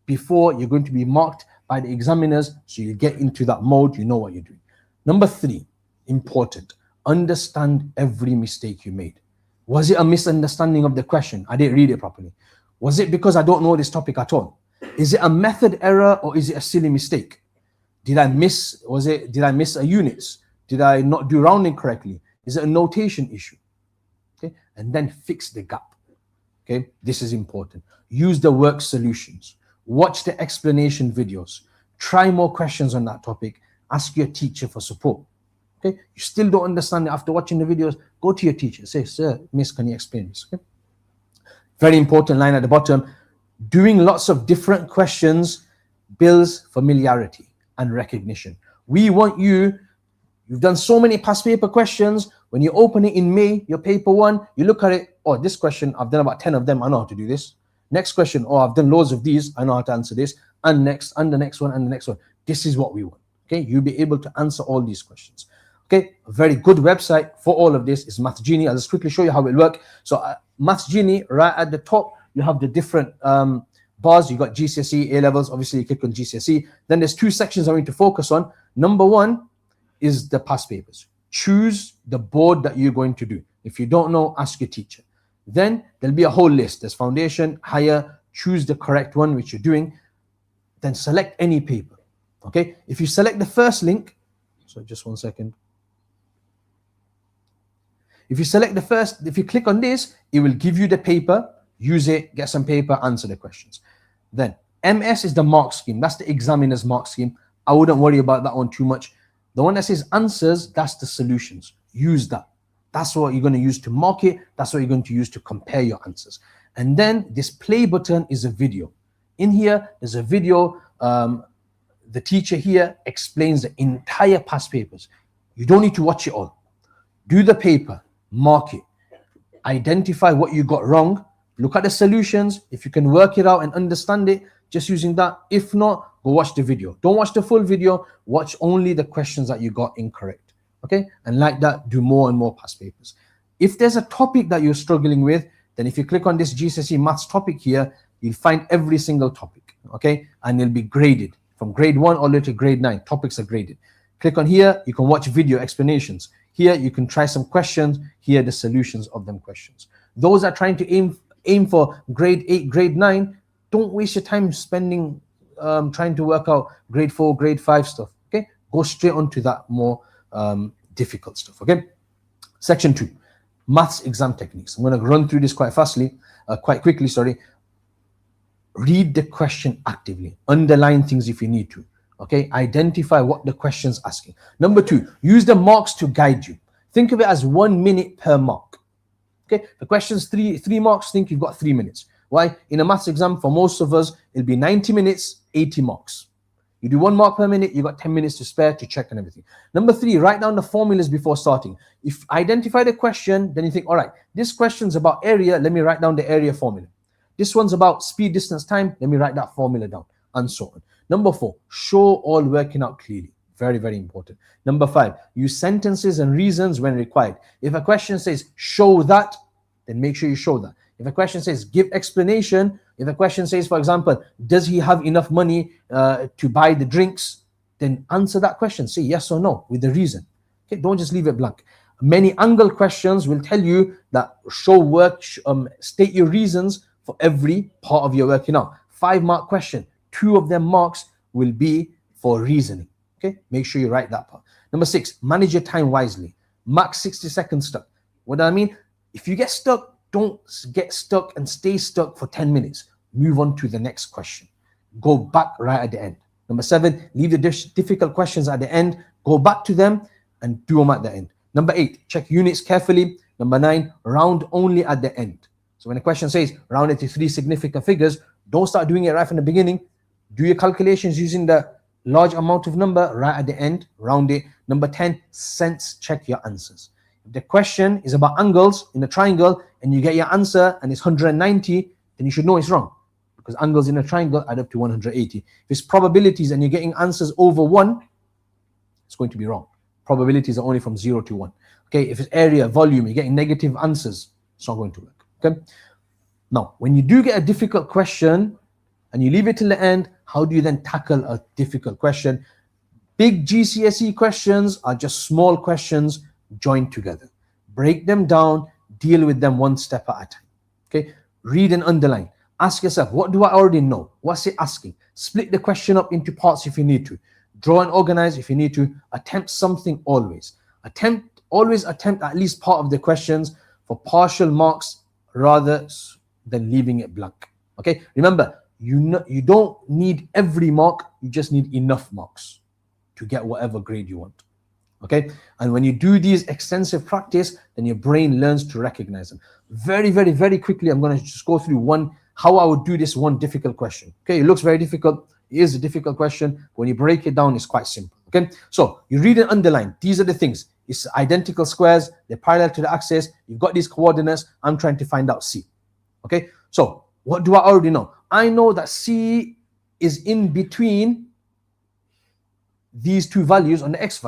before you're going to be marked by the examiners, so you get into that mode, you know what you're doing. Number 3, important, understand every mistake you made. Was it a misunderstanding of the question? I didn't read it properly. Was it because I don't know this topic at all? Is it a method error or is it a silly mistake? Did I miss a units? Did I not do rounding correctly? Is it a notation issue? Okay, and then fix the gap. Okay, this is important. Use the work solutions. Watch the explanation videos. Try more questions on that topic. Ask your teacher for support. Okay, you still don't understand it after watching the videos, go to your teacher. Say, "Sir, miss, can you explain this?" Okay. Very important line at the bottom. Doing lots of different questions builds familiarity and recognition. We want you've done so many past paper questions. When you open it in May, your paper 1, you look at it, oh, this question, I've done about 10 of them, I know how to do this. Next question, oh, I've done loads of these, I know how to answer this. And next, and the next one, and the next one. This is what we want. Okay, you'll be able to answer all these questions. Okay, a very good website for all of this is Math Genie. I'll just quickly show you how it works. So Math Genie, right at the top, you have the different bars. You got GCSE, A levels. Obviously, you click on GCSE. Then there's 2 sections I'm going to focus on. Number 1 is the past papers. Choose the board that you're going to do. If you don't know, ask your teacher. Then there'll be a whole list. There's foundation, higher. Choose the correct one which you're doing. Then select any paper. Okay. If you select the first link, so just 1 second. If you select the first, if you click on this, it will give you the paper. Use it, get some paper, answer the questions. Then MS is the mark scheme. That's the examiner's mark scheme. I wouldn't worry about that one too much. The one that says answers, that's the solutions. Use that. That's what you're going to use to mark it. That's what you're going to use to compare your answers. And then this play button is a video. In here, there's a video. The teacher here explains the entire past papers. You don't need to watch it all. Do the paper, mark it, identify what you got wrong, look at the solutions. If you can work it out and understand it, just using that. If not, go watch the video. Don't watch the full video. Watch only the questions that you got incorrect. Okay? And like that, do more and more past papers. If there's a topic that you're struggling with, then if you click on this GCSE maths topic here, you'll find every single topic. Okay? And it'll be graded from grade 1 all the way to grade 9. Topics are graded. Click on here, you can watch video explanations. Here, you can try some questions. Here, the solutions of them questions. Those are trying to aim for grade 8, grade 9. Don't waste your time spending trying to work out grade 4, grade 5 stuff. Okay, go straight on to that more difficult stuff. Okay, section 2, maths exam techniques. I'm going to run through this quite quickly. Sorry. Read the question actively. Underline things if you need to. Okay, identify what the question's asking. Number 2, use the marks to guide you. Think of it as 1 minute per mark. Okay, the question's three marks, think you've got 3 minutes. Why? In a maths exam, for most of us, it'll be 90 minutes, 80 marks. You do 1 mark per minute, you got 10 minutes to spare to check and everything. Number 3, write down the formulas before starting. If identify the question, then you think, all right, this question's about area, let me write down the area formula. This one's about speed, distance, time, let me write that formula down, and so on. Number 4, show all working out clearly. Very, very important. Number 5, use sentences and reasons when required. If a question says, show that, then make sure you show that. If a question says, give explanation, if a question says, for example, does he have enough money to buy the drinks, then answer that question. Say yes or no with the reason. Okay, don't just leave it blank. Many angle questions will tell you that show work, state your reasons for every part of your working out. 5-mark question, 2 of them marks will be for reasoning. Okay, make sure you write that part. Number 6, manage your time wisely. Max 60 seconds stuck. What do I mean? If you get stuck, don't get stuck and stay stuck for 10 minutes. Move on to the next question. Go back right at the end. Number 7, leave the difficult questions at the end. Go back to them and do them at the end. Number 8, check units carefully. Number 9, round only at the end. So when a question says round it to 3 significant figures, don't start doing it right from the beginning. Do your calculations using the large amount of number right at the end, round it. Number 10, sense check your answers. If the question is about angles in a triangle and you get your answer and it's 190, then you should know it's wrong, because angles in a triangle add up to 180. If it's probabilities and you're getting answers over 1, it's going to be wrong. Probabilities are only from 0 to 1. Okay, if it's area, volume, you're getting negative answers, it's not going to work. Okay. Now, when you do get a difficult question and you leave it till the end, how do you then tackle a difficult question? Big GCSE questions are just small questions joined together. Break them down, deal with them one step at a time. Okay, read and underline. Ask yourself, what do I already know? What's it asking? Split the question up into parts if you need to. Draw and organize if you need to. Attempt something always. Always attempt at least part of the questions for partial marks rather than leaving it blank. Okay, remember, you don't need every mark, you just need enough marks to get whatever grade you want. Okay, and when you do these extensive practice, then your brain learns to recognize them. Very, very, very quickly, I'm going to just go through how I would do this one difficult question. Okay, it looks very difficult. It is a difficult question. When you break it down, it's quite simple. Okay, so you read and underline. These are the things. It's identical squares. They're parallel to the axis. You've got these coordinates. I'm trying to find out C. Okay, so what do I already know? I know that C is in between these two values on the x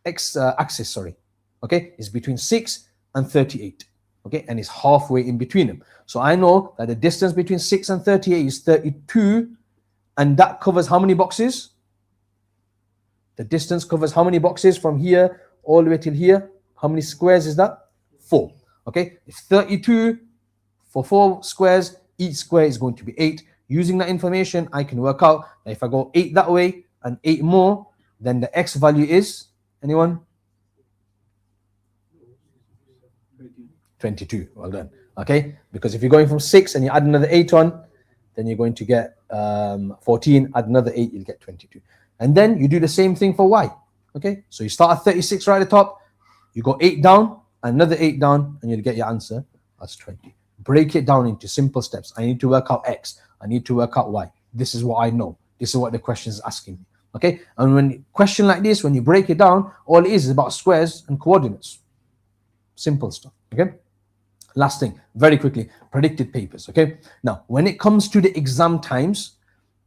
axis, sorry. Okay, it's between 6 and 38. Okay, and it's halfway in between them. So I know that the distance between 6 and 38 is 32, and that covers how many boxes? The distance covers how many boxes from here all the way till here? How many squares is that? 4. Okay, if 32 for 4 squares, each square is going to be 8. Using that information, I can work out that if I go 8 that way and 8 more, then the x value is, anyone? 22. Well done. Okay, because if you're going from 6 and you add another 8 on, then you're going to get 14. Add another 8, you'll get 22. And then you do the same thing for y. Okay, so you start at 36 right at the top, you go 8 down, another 8 down, and you'll get your answer. That's 20. Break it down into simple steps. I need to work out x. I need to work out y. This is what I know. This is what the question is asking me. Okay, and when you question like this, when you break it down, all it is about squares and coordinates. Simple stuff. Okay. Last thing, very quickly, predicted papers. Okay. Now, when it comes to the exam times,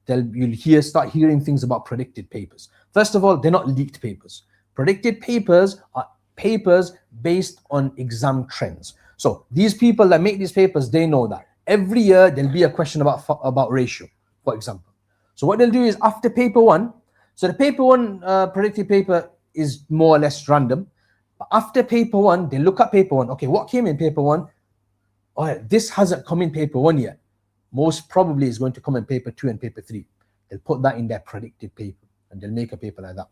you'll start hearing things about predicted papers. First of all, they're not leaked papers. Predicted papers are papers based on exam trends. So these people that make these papers, they know that every year there'll be a question about ratio, for example. So what they'll do is after paper 1, so the paper 1 predicted paper is more or less random. But after paper 1, they look at paper 1. Okay, what came in paper 1? All right, this hasn't come in paper 1 yet. Most probably is going to come in paper 2 and paper 3. They'll put that in their predicted paper and they'll make a paper like that.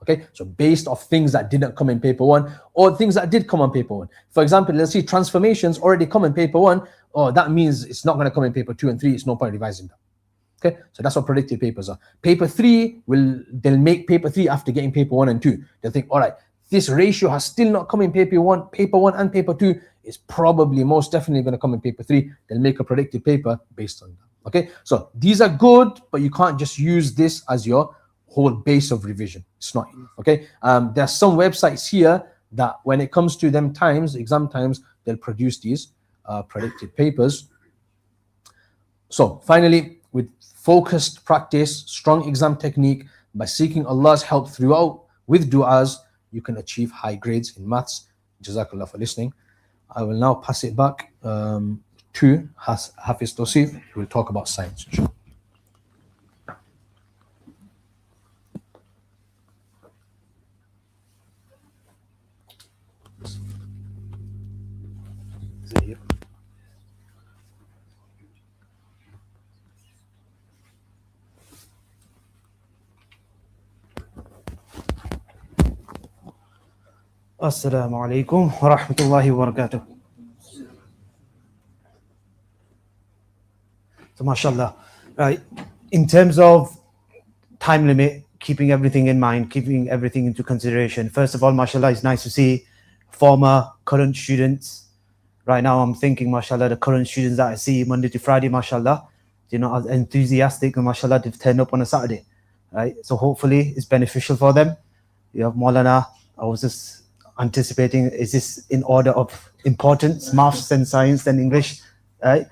Okay, so based off things that didn't come in paper 1 or things that did come on paper 1. For example, let's see transformations already come in paper 1. Oh, that means it's not going to come in paper 2 and 3. It's no point revising that. Okay, so that's what predicted papers are. Paper 3 they'll make paper 3 after getting paper 1 and 2. They'll think, all right, this ratio has still not come in paper one and paper two, it's probably most definitely going to come in paper three. They'll make a predicted paper based on that. Okay, so these are good, but you can't just use this as your whole base of revision. It's not enough. Okay, there are some websites here that when it comes to them times, exam times, they'll produce these predicted papers. So finally, with focused practice, strong exam technique, by seeking Allah's help throughout with du'as, you can achieve high grades in maths. Jazakallah for listening. I will now pass it back to Hafiz Tosif, who will talk about science. Assalamu alaikum wa rahmatullahi wa barakatuh. So mashallah, right, in terms of time limit, keeping everything in mind, keeping everything into consideration. First of all, mashallah, it's nice to see former, current students. Right now I'm thinking, mashallah, the current students that I see Monday to Friday, mashallah, they're not as enthusiastic, and mashallah, they've turned up on a Saturday, right? So hopefully it's beneficial for them. You have Maulana, I was just anticipating, is this in order of importance, maths and science and English, right?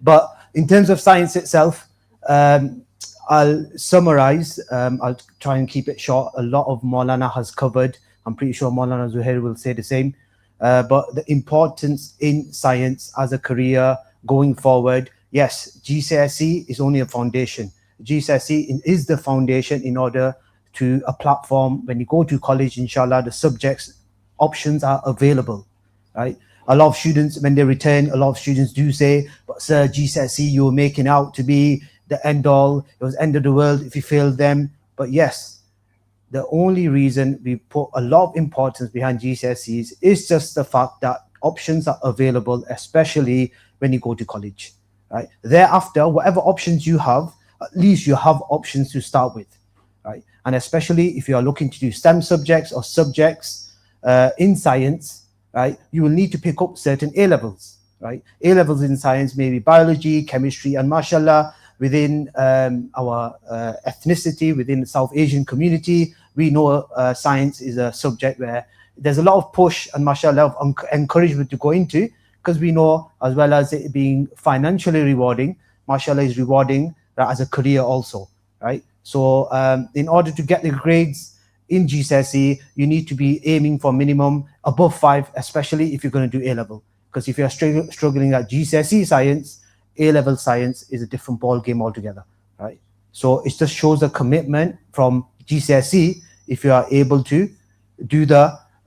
But in terms of science itself, I'll summarize, I'll try and keep it short. A lot of Maulana has covered. I'm pretty sure Maulana Zuhair will say the same. But the importance in science as a career going forward, yes, GCSE is only a foundation. GCSE is the foundation in order to a platform. When you go to college, inshallah, the subjects options are available, right? A lot of students, when they return, a lot of students do say, but sir, GCSE, you were making out to be the end all, it was end of the world if you failed them. But yes, the only reason we put a lot of importance behind GCSEs is just the fact that options are available, especially when you go to college, right? Thereafter, whatever options you have, at least you have options to start with, right? And especially if you are looking to do STEM subjects or subjects in science, right, you will need to pick up certain A levels, right? A levels in science, maybe biology, chemistry, and mashallah, within our ethnicity, within the South Asian community, we know science is a subject where there's a lot of push and mashallah of encouragement to go into, because we know, as well as it being financially rewarding, mashallah is rewarding as a career also, right? So in order to get the grades in GCSE, you need to be aiming for minimum above 5, especially if you're going to do A-level. Because if you're struggling at GCSE science, A-level science is a different ball game altogether, right? So it just shows a commitment from GCSE if you are able to do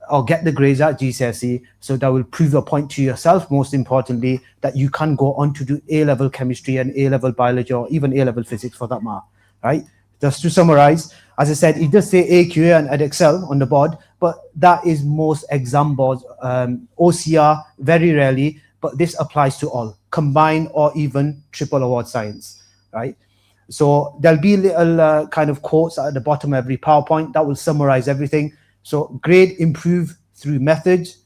or get the grades at GCSE. So that will prove a point to yourself, most importantly, that you can go on to do A-level chemistry and A-level biology, or even A-level physics for that matter, right? Just to summarize, as I said, it does say AQA and EdExcel on the board, but that is most exam boards, OCR, very rarely, but this applies to all, combined or even triple award science, right? So there'll be little kind of quotes at the bottom of every PowerPoint that will summarize everything. So grade improve through methods,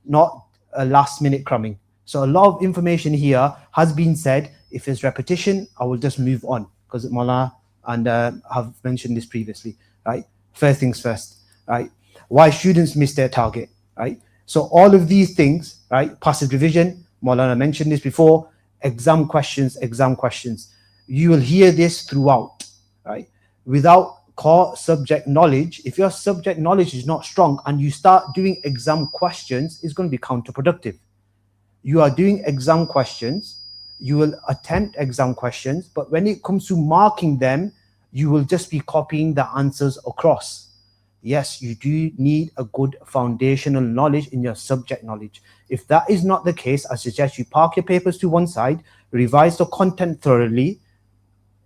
not a last minute cramming. So a lot of information here has been said. If there's repetition, I will just move on, because Maulana and have mentioned this previously, right? First things first, right? Why students miss their target, right? So all of these things, right? Passive revision, Maulana mentioned this before, exam questions. You will hear this throughout, right? Without core subject knowledge, if your subject knowledge is not strong and you start doing exam questions, it's going to be counterproductive. You are doing exam questions, you will attempt exam questions, but when it comes to marking them, you will just be copying the answers across. Yes, you do need a good foundational knowledge in your subject knowledge. If that is not the case, I suggest you park your papers to one side, revise the content thoroughly,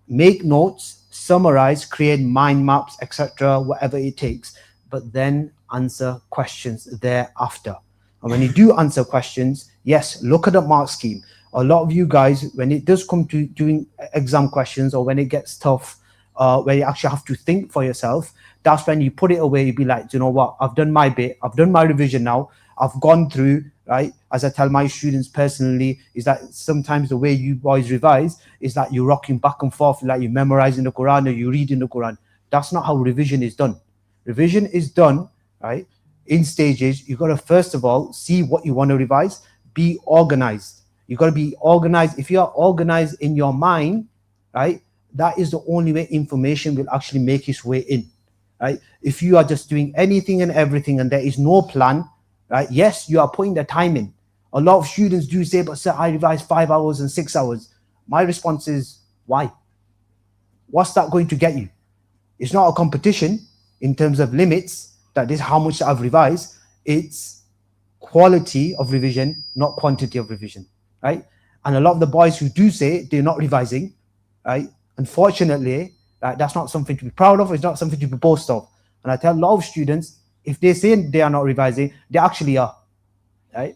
make notes, summarize, create mind maps, etc., whatever it takes, but then answer questions thereafter. And when you do answer questions, yes, look at the mark scheme. A lot of you guys, when it does come to doing exam questions, or when it gets tough, where you actually have to think for yourself, that's when you put it away. You be like, you know what, I've done my bit, I've done my revision now, I've gone through, right? As I tell my students personally, is that sometimes the way you boys revise is that you're rocking back and forth, like you're memorizing the Quran or you're reading the Quran. That's not how revision is done. Revision is done, right, in stages. You've got to first of all see what you want to revise, be organized. You've got to be organized. If you are organized in your mind, right, that is the only way information will actually make its way in, right? If you are just doing anything and everything and there is no plan, right, yes, you are putting the time in. A lot of students do say, but sir, I revise 5 hours and 6 hours. My response is, why? What's that going to get you? It's not a competition in terms of limits, that is how much I've revised. It's quality of revision, not quantity of revision, right? And a lot of the boys who do say they're not revising, right, unfortunately, that's not something to be proud of. It's not something to be boast of. And I tell a lot of students, if they say they are not revising, they actually are, right?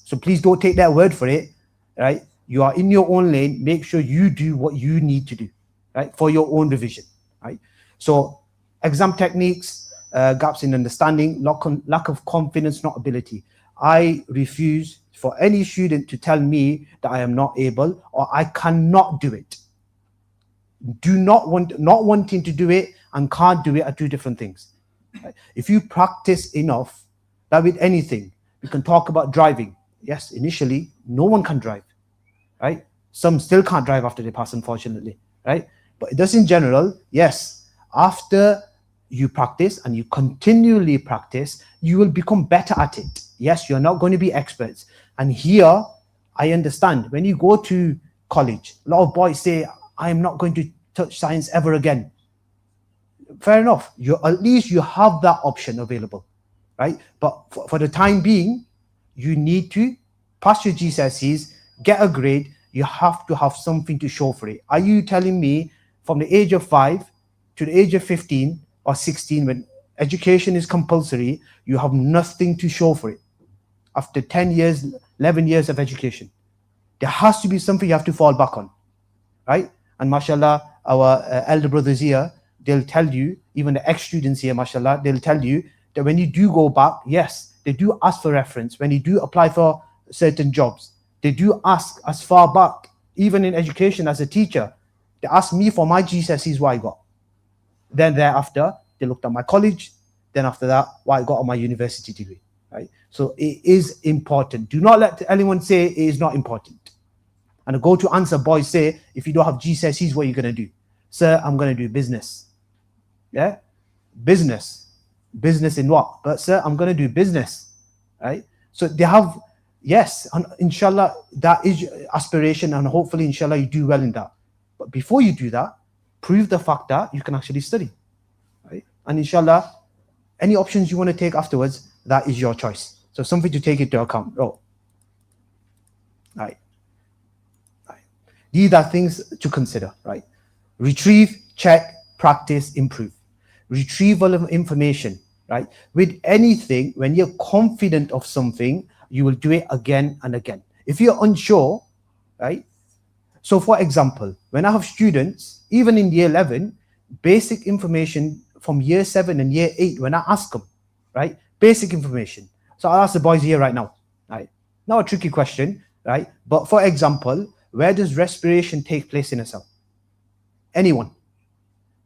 So please don't take their word for it, right? You are in your own lane. Make sure you do what you need to do, right, for your own revision, right? So exam techniques, gaps in understanding, lack of confidence, not ability. I refuse for any student to tell me that I am not able or I cannot do it. Not wanting to do it and can't do it are two different things. Right? If you practice enough, that with anything, we can talk about driving. Yes, initially, no one can drive, right? Some still can't drive after they pass, unfortunately, right? But just in general, yes, after you practice and you continually practice, you will become better at it. Yes, you're not going to be experts. And here, I understand, when you go to college, a lot of boys say, I am not going to touch science ever again. Fair enough. At least you have that option available, right? But for the time being, you need to pass your GCSEs, get a grade. You have to have something to show for it. Are you telling me from the age of 5 to the age of 15 or 16, when education is compulsory, you have nothing to show for it? After 10 years, 11 years of education, there has to be something you have to fall back on, right? And mashallah, our elder brothers here, they'll tell you, even the ex-students here, mashallah, they'll tell you that when you do go back, yes, they do ask for reference. When you do apply for certain jobs, they do ask as far back, even in education as a teacher, they asked me for my GCSEs, what I got. Then thereafter, they looked at my college. Then after that, what I got on my university degree, right? So it is important. Do not let anyone say it is not important. And a go-to answer, boys say, if you don't have GCSEs, what are you going to do? Sir, I'm going to do business. Yeah? Business. Business in what? But sir, I'm going to do business, right? So they have, yes, and inshallah, that is aspiration, and hopefully, inshallah, you do well in that. But before you do that, prove the fact that you can actually study, right? And inshallah, any options you want to take afterwards, that is your choice. So something to take into account. Oh, right. These are things to consider, right? Retrieve, check, practice, improve. Retrieval of information, right? With anything, when you're confident of something, you will do it again and again. If you're unsure, right? So for example, when I have students, even in year 11, basic information from year 7 and year 8, when I ask them, right? Basic information. So I'll ask the boys here right now, right? Not a tricky question, right? But for example, where does respiration take place in a cell? Anyone?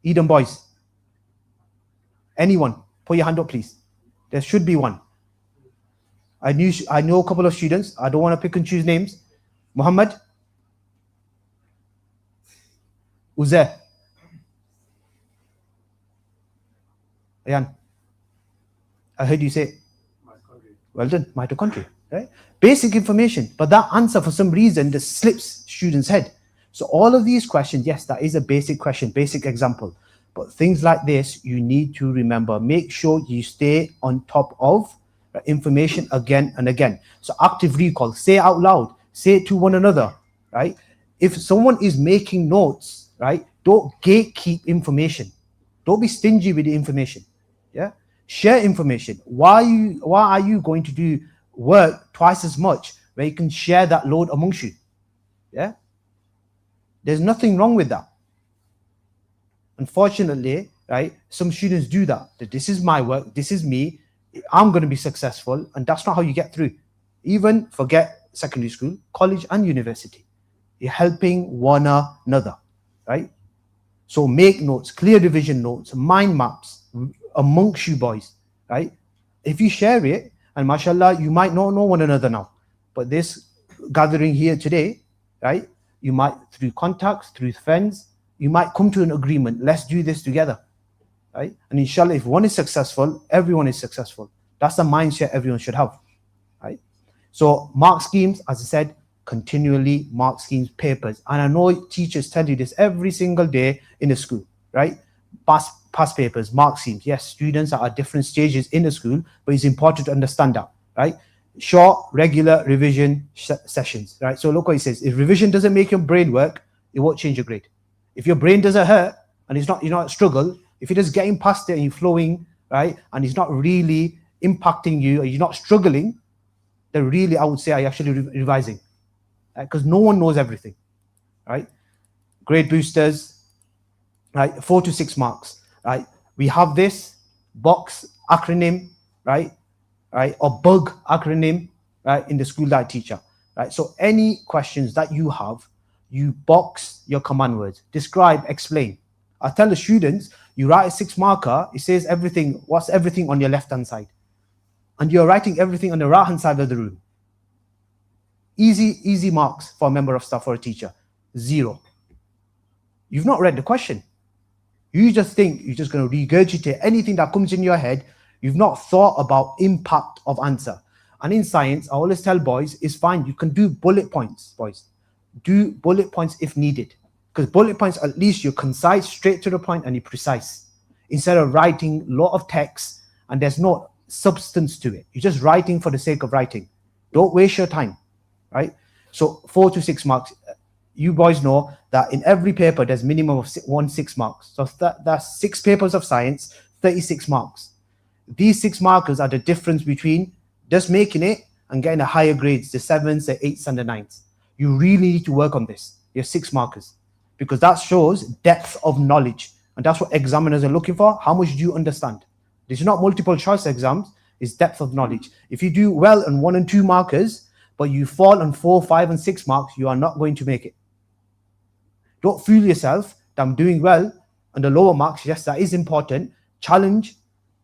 Eden boys? Anyone? Put your hand up, please. There should be one. I know a couple of students. I don't want to pick and choose names. Muhammad? Uzair? Ayan? I heard you say. Well done. Mitochondria. Right? Basic information, but that answer for some reason just slips students' head. So all of these questions, yes, that is a basic question, basic example. But things like this, you need to remember. Make sure you stay on top of information again and again. So active recall, say it out loud, say it to one another, right? If someone is making notes, right, don't gatekeep information. Don't be stingy with the information. Yeah, share information. Why are you going to do work twice as much where you can share that load amongst you? Yeah, there's nothing wrong with that. Unfortunately, right, some students do that. That this is my work, this is me, I'm going to be successful, and that's not how you get through. Even forget secondary school, college, and university. You're helping one another, right? So make notes, clear division notes, mind maps amongst you boys, right? If you share it, and mashallah, you might not know one another now, but this gathering here today, right? You might, through contacts, through friends, you might come to an agreement. Let's do this together, right? And inshallah, if one is successful, everyone is successful. That's the mindset everyone should have, right? So mark schemes, as I said, continually mark schemes, papers. And I know teachers tell you this every single day in the school, right? Past papers, mark schemes. Yes, students are at different stages in the school, but it's important to understand that, right? Short, regular revision sessions, right? So look what he says. If revision doesn't make your brain work, it won't change your grade. If your brain doesn't hurt and you're not struggle, if you're just getting past it and you're flowing, right, and it's not really impacting you, or you're not struggling, then really I would say I actually revising, because no one knows everything, right? Grade boosters, right? 4 to 6 marks, right? We have this box acronym, right? Or bug acronym, right? In the school that I teach, right? So any questions that you have, you box your command words, describe, explain. I tell the students, you write a 6 marker, it says everything, what's everything on your left-hand side? And you're writing everything on the right-hand side of the room. Easy marks for a member of staff or a teacher. 0. You've not read the question. You just think you're just going to regurgitate anything that comes in your head. You've not thought about impact of answer. And in science, I always tell boys, it's fine. You can do bullet points, boys. Do bullet points if needed. Because bullet points, at least you're concise, straight to the point, and you're precise. Instead of writing a lot of text and there's no substance to it. You're just writing for the sake of writing. Don't waste your time, right? So 4 to 6 marks. You boys know that in every paper, there's minimum of 6 marks. So that's 6 papers of science, 36 marks. These 6 markers are the difference between just making it and getting the higher grades, the 7s, the 8s, and the 9s. You really need to work on this, your 6 markers, because that shows depth of knowledge. And that's what examiners are looking for. How much do you understand? This is not multiple choice exams, it's depth of knowledge. If you do well on 1 and 2 markers, but you fall on 4, 5, and 6 marks, you are not going to make it. Don't fool yourself that I'm doing well on the lower marks. Yes, that is important. Challenge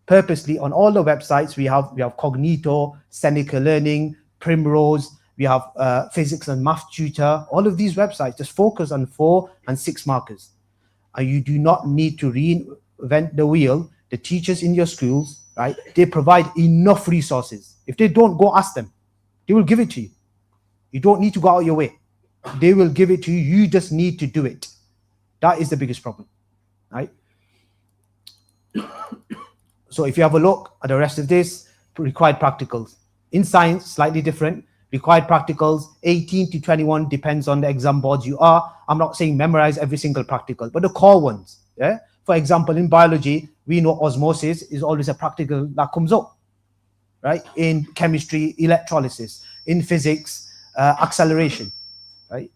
purposely on all the websites. We have Cognito, Seneca Learning, Primrose, we have Physics and Math Tutor. All of these websites just focus on 4 and 6 markers. And you do not need to reinvent the wheel. The teachers in your schools, right, they provide enough resources. If they don't, go ask them. They will give it to you. You don't need to go out of your way. They will give it to you. You just need to do it. That is the biggest problem, right? So if you have a look at the rest of this, required practicals. In science, slightly different. Required practicals, 18 to 21, depends on the exam boards you are. I'm not saying memorize every single practical, but the core ones. Yeah. For example, in biology, we know osmosis is always a practical that comes up, right? In chemistry, electrolysis. In physics, acceleration, right?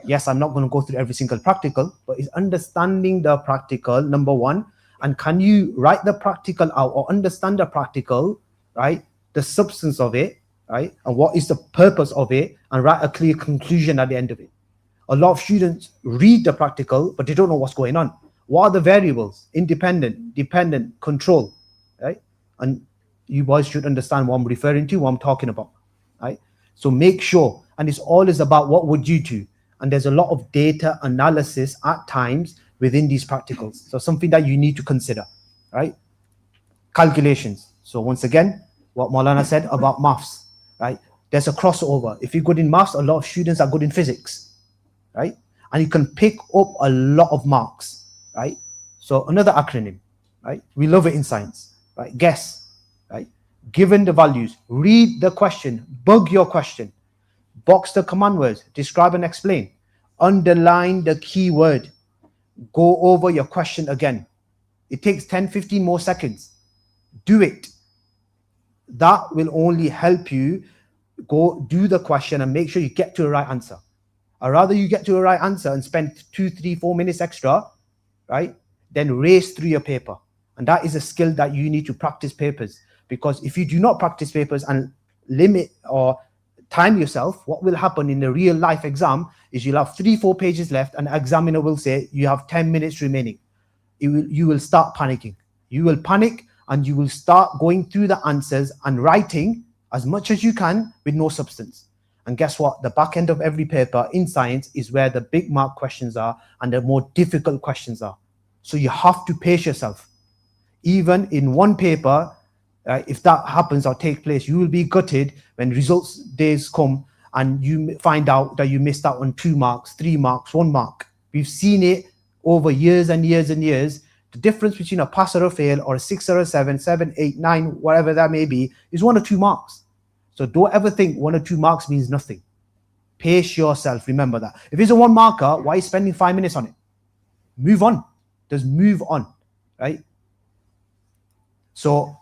Yes, I'm not going to go through every single practical, but it's understanding the practical, number one. And can you write the practical out or understand the practical, right? The substance of it, right? And what is the purpose of it, and write a clear conclusion at the end of it. A lot of students read the practical, but they don't know what's going on. What are the variables? Independent, dependent, control, right? And you boys should understand what I'm referring to, what I'm talking about, right? So make sure, and it's always about what would you do? And there's a lot of data analysis at times within these practicals. So something that you need to consider, right? Calculations. So once again, what Maulana said about maths, right? There's a crossover. If you're good in maths, a lot of students are good in physics, right? And you can pick up a lot of marks, right? So another acronym, right? We love it in science, right? Guess, right? Given the values, read the question, bug your question, box the command words, describe and explain, underline the key word, go over your question again. It takes 10, 15 more seconds. Do it. That will only help you go do the question and make sure you get to the right answer. I'd rather you get to the right answer and spend 2, 3, 4 minutes extra, right? then race through your paper. And that is a skill that you need to practice papers, because if you do not practice papers and limit or time yourself, what will happen in a real life exam is you'll have 3-4 pages left and the examiner will say you have 10 minutes remaining. You will start panicking. You will panic and you will start going through the answers and writing as much as you can with no substance. And guess what? The back end of every paper in science is where the big mark questions are and the more difficult questions are. So you have to pace yourself. Even in one paper, if that happens or take place, you will be gutted when results days come and you find out that you missed out on 2 marks, 3 marks, 1 mark. We've seen it over years and years and years. The difference between a pass or a fail or a 6 or a 7, 7, 8, 9, whatever that may be, is 1 or 2 marks. So don't ever think 1 or 2 marks means nothing. Pace yourself, remember that. If it's a 1 marker, why are you spending 5 minutes on it? Move on. Just move on, right? So,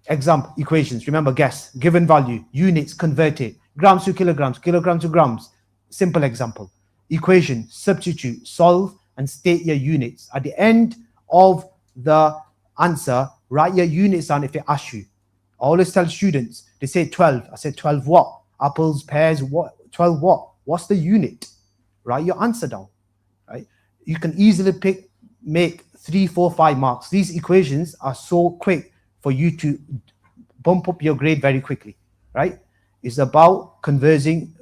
example, equations, remember, guess, given value, units, convert it, grams to kilograms, kilograms to grams. Simple example. Equation, substitute, solve, and state your units. At the end of the answer, write your units down if it asks you. I always tell students, they say 12. I say 12 what? Apples, pears, what? 12 what? What's the unit? Write your answer down, right? You can easily make 3, 4, 5 marks. These equations are so quick for you to bump up your grade very quickly, right? It's about conversion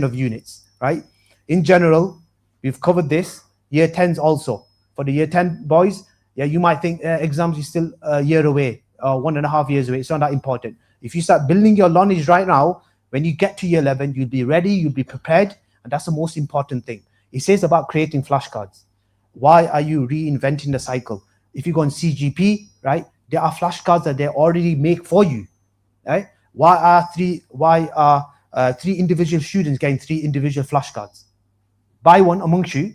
of units, right? In general, we've covered this. Year 10s also. For the year 10 boys, yeah, you might think exams is still a year away, 1.5 years away. It's not that important. If you start building your knowledge right now, when you get to year 11, you'll be ready, you'll be prepared, and that's the most important thing. It says about creating flashcards. Why are you reinventing the cycle? If you go on CGP, right, there are flashcards that they already make for you, right? Why are three individual students getting 3 individual flashcards? Buy one amongst you,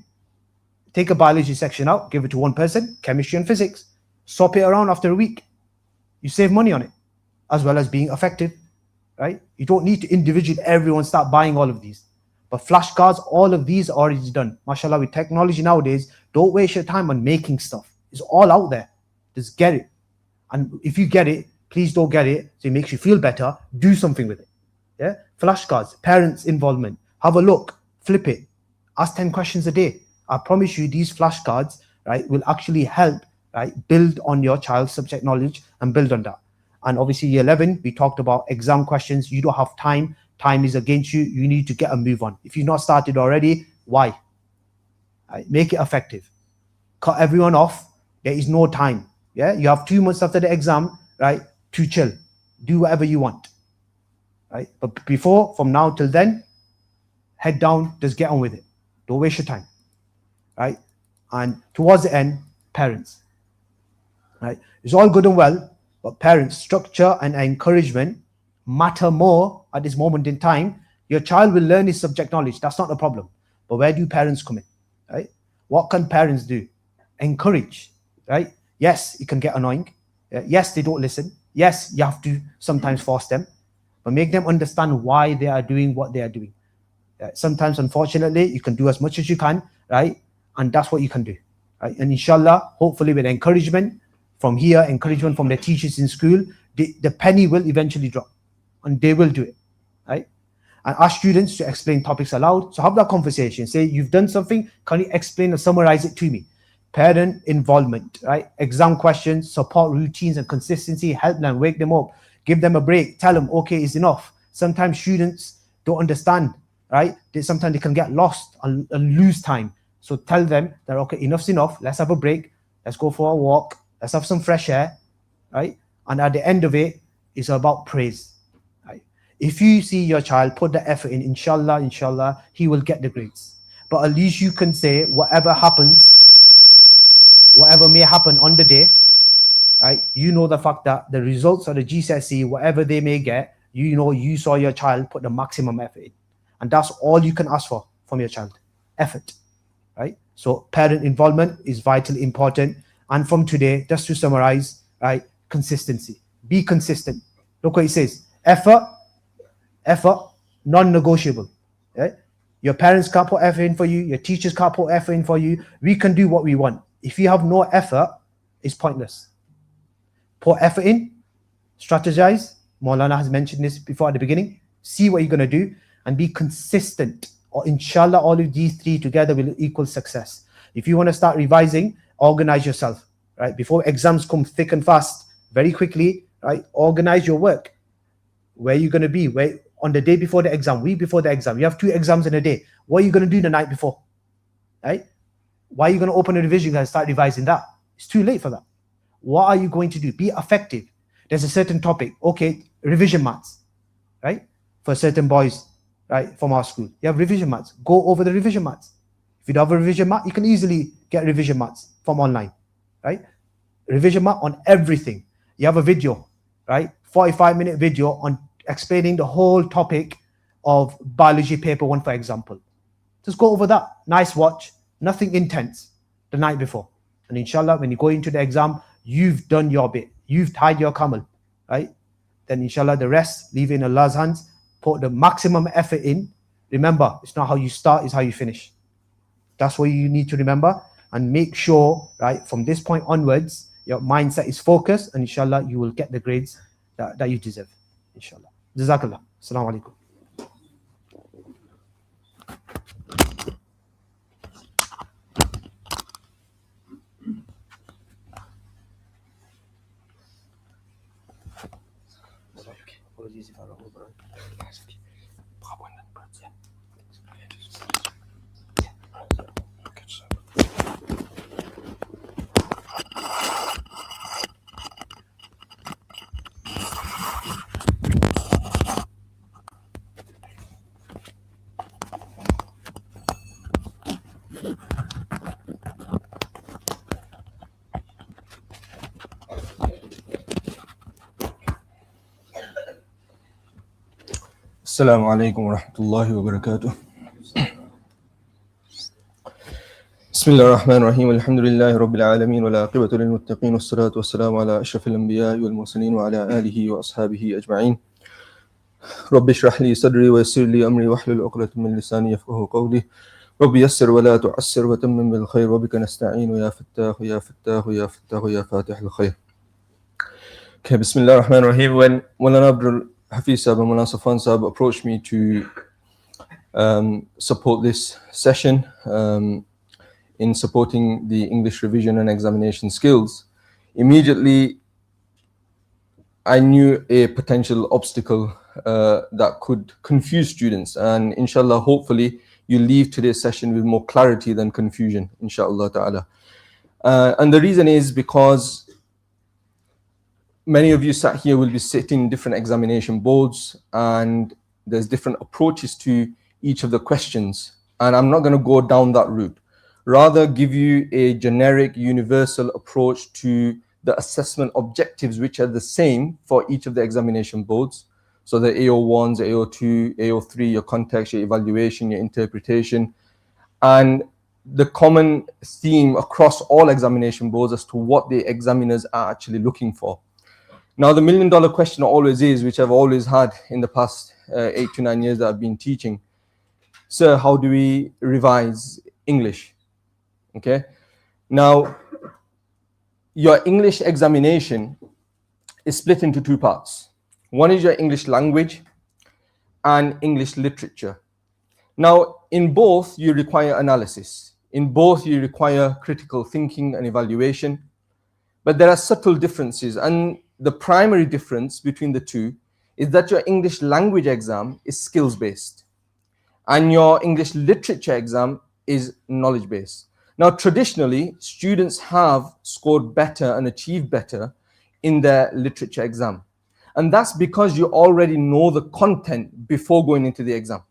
take a biology section out, give it to one person, chemistry and physics, swap it around after a week. You save money on it, as well as being effective, right? You don't need to individually everyone start buying all of these. But flashcards, all of these are already done. MashaAllah, with technology nowadays, don't waste your time on making stuff. It's all out there. Just get it. And if you get it, please don't get it so it makes you feel better. Do something with it. Yeah? Flashcards, parents' involvement. Have a look, flip it. Ask 10 questions a day. I promise you these flashcards, right, will actually help, right, build on your child's subject knowledge and build on that. And obviously year 11, we talked about exam questions. You don't have time. Time is against you. You need to get a move on. If you've not started already, why? Right, make it effective. Cut everyone off. There is no time. Yeah, you have 2 months after the exam, right, to chill. Do whatever you want. Right, but before, from now till then, head down, just get on with it. Don't waste your time. Right, and towards the end, parents. Right, it's all good and well, but parents, structure and encouragement matter more at this moment in time. Your child will learn his subject knowledge. That's not the problem. But where do parents come in? Right? What can parents do? Encourage. Right? Yes, it can get annoying. Yes, they don't listen. Yes, you have to sometimes force them, but make them understand why they are doing what they are doing. Sometimes, unfortunately, you can do as much as you can, right? And that's what you can do. Right? And inshallah, hopefully with encouragement from here, encouragement from the teachers in school, the penny will eventually drop. And they will do it, right? And ask students to explain topics aloud. So have that conversation. Say, you've done something, can you explain or summarize it to me? Parent involvement, right? Exam questions, support routines and consistency, help them, wake them up, give them a break, tell them, okay, it's enough. Sometimes students don't understand, right? Sometimes they can get lost and lose time. So tell them that, okay, enough's enough, let's have a break, let's go for a walk, let's have some fresh air, right? And at the end of it, it's about praise. If you see your child put the effort in, inshallah, he will get the grades. But at least you can say whatever happens, whatever may happen on the day, right? You know the fact that the results of the GCSE, whatever they may get, you know you saw your child put the maximum effort in. And that's all you can ask for from your child, effort, right? So parent involvement is vitally important. And from today, just to summarize, right? Consistency. Be consistent. Look what it says. Effort, non-negotiable. Right? Your parents can't put effort in for you. Your teachers can't put effort in for you. We can do what we want. If you have no effort, it's pointless. Put effort in, strategize. Maulana has mentioned this before at the beginning. See what you're going to do and be consistent. Or inshallah, all of these three together will equal success. If you want to start revising, organize yourself, right? Before exams come thick and fast, very quickly, right? Organize your work. Where are you going to be? Where on the day before the exam, week before the exam, you have 2 exams in a day. What are you going to do the night before, right? Why are you going to open a revision and start revising that? It's too late for that. What are you going to do? Be effective. There's a certain topic. Okay, revision maths, right? For certain boys, right, from our school. You have revision maths. Go over the revision maths. If you don't have a revision mat, you can easily get revision mats from online, right? Revision mat on everything. You have a video, right? 45-minute video on explaining the whole topic of biology paper 1, for example. Just go over that. Nice watch. Nothing intense the night before. And inshallah, when you go into the exam, you've done your bit. You've tied your camel, right? Then inshallah, the rest, leave it in Allah's hands. Put the maximum effort in. Remember, it's not how you start, it's how you finish. That's what you need to remember. And make sure, right, from this point onwards, your mindset is focused. And inshallah, you will get the grades that you deserve. Inshallah. Jazakallah. Assalamu alaikum. Apologies if I don't over. Assalamu alaikum wa rahmatullahi wa barakatuh. Bismillah ar-Rahman ar-Rahim. Alhamdulillahi Rabbil Alameen wa la aqibatu lil muttaqeen wa salatu wa salamu ala ashrafil anbiya'i wal mursalin wa ala alihi wa ashabihi ajma'in. Rabbi shrah li sadri wa yassir li amri wa hlul 'uqdatam min lisani yafqahu qawli. Rabbi yassir wa la tu'assir wa tammim bil khair wa bika nasta'in ya fattah ya fattah ya fattah ya fatih al khair. Okay, Bismillah ar-Rahman ar-Rahim. When Maulana Abdul Hafiz Sahib and Maulana Safwan Sahib approached me to support this session in supporting the English revision and examination skills, immediately I knew a potential obstacle that could confuse students, and inshallah, hopefully you leave today's session with more clarity than confusion, inshallah ta'ala. And the reason is because many of you sat here will be sitting in different examination boards, and there's different approaches to each of the questions. And I'm not going to go down that route. Rather, give you a generic, universal approach to the assessment objectives, which are the same for each of the examination boards. So the AO1s, AO2, AO3, your context, your evaluation, your interpretation, and the common theme across all examination boards as to what the examiners are actually looking for. Now, the $1 million question always is, which I've always had in the past 8 to 9 years that I've been teaching. Sir, how do we revise English? Okay. Now, your English examination is split into 2 parts. One is your English language and English literature. Now, in both, you require analysis. In both, you require critical thinking and evaluation. But there are subtle differences, and the primary difference between the two is that your English language exam is skills-based and your English literature exam is knowledge-based. Now, traditionally, students have scored better and achieved better in their literature exam. And that's because you already know the content before going into the exam.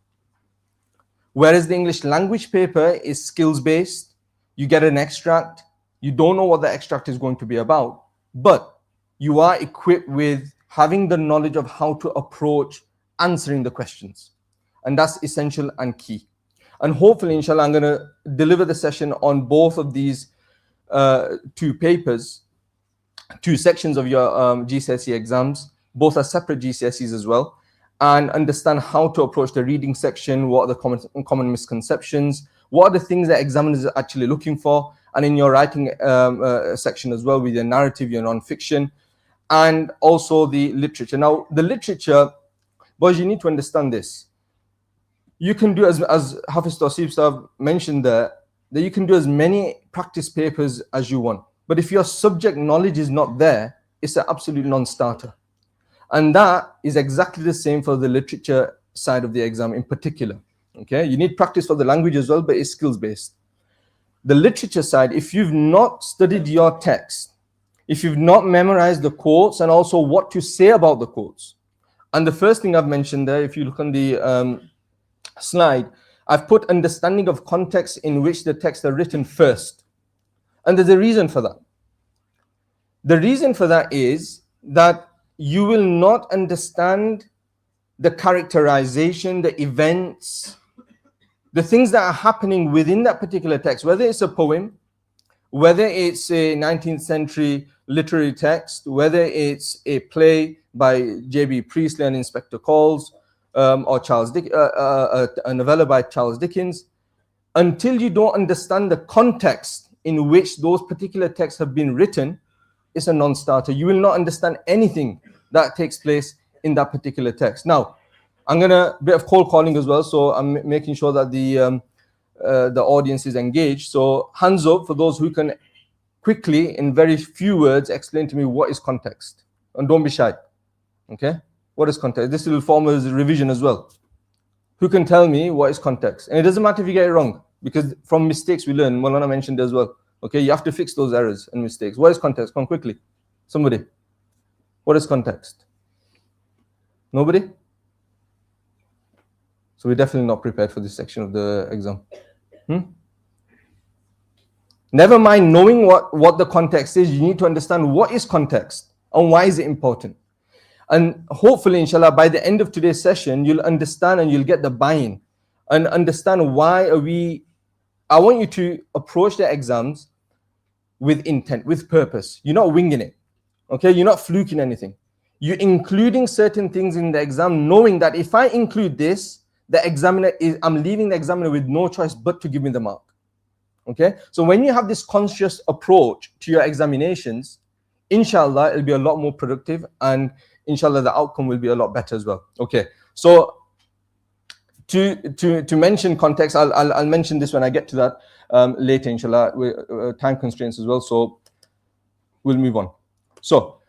Whereas the English language paper is skills-based, you get an extract, you don't know what the extract is going to be about, but you are equipped with having the knowledge of how to approach answering the questions. And that's essential and key. And hopefully, inshallah, I'm going to deliver the session on both of these 2 papers, 2 sections of your GCSE exams. Both are separate GCSEs as well. And understand how to approach the reading section, what are the common misconceptions, what are the things that examiners are actually looking for, and in your writing section as well, with your narrative, your non-fiction, and also the literature. Now, the literature, boys, you need to understand this. You can do, as Hafiz Tawsif Sahab mentioned there, that you can do as many practice papers as you want. But if your subject knowledge is not there, it's an absolute non-starter. And that is exactly the same for the literature side of the exam in particular. Okay, you need practice for the language as well, but it's skills-based. The literature side, if you've not studied your text, if you've not memorized the quotes and also what to say about the quotes, and the first thing I've mentioned there, if you look on the slide, I've put understanding of context in which the texts are written first. And there's a reason for that. The reason for that is that you will not understand the characterization, the events, the things that are happening within that particular text, whether it's a poem, whether it's a 19th century literary text, whether it's a play by J.B. Priestley and Inspector Calls, or a novella by Charles Dickens, until you don't understand the context in which those particular texts have been written, it's a non-starter. You will not understand anything that takes place in that particular text. Now, I'm gonna bit of cold calling as well, so I'm making sure that the audience is engaged. So hands up for those who can quickly, in very few words, explain to me what is context. And don't be shy, okay? What is context? This will form as a revision as well. Who can tell me what is context? And it doesn't matter if you get it wrong, because from mistakes we learn. Maulana mentioned as well. Okay, you have to fix those errors and mistakes. What is context? Come quickly. Somebody. What is context? Nobody? So we're definitely not prepared for this section of the exam. Never mind knowing what the context is, you need to understand what is context and why is it important. And hopefully, inshallah, by the end of today's session, you'll understand and you'll get the buy-in and understand why I want you to approach the exams with intent, with purpose. You're not winging it, okay? You're not fluking anything. You're including certain things in the exam, knowing that if I include this, I'm leaving the examiner with no choice but to give me the mark, okay? So when you have this conscious approach to your examinations, inshallah, it'll be a lot more productive, and inshallah, the outcome will be a lot better as well. Okay, so to mention context, I'll mention this when I get to that later, inshallah, with time constraints as well, so we'll move on. So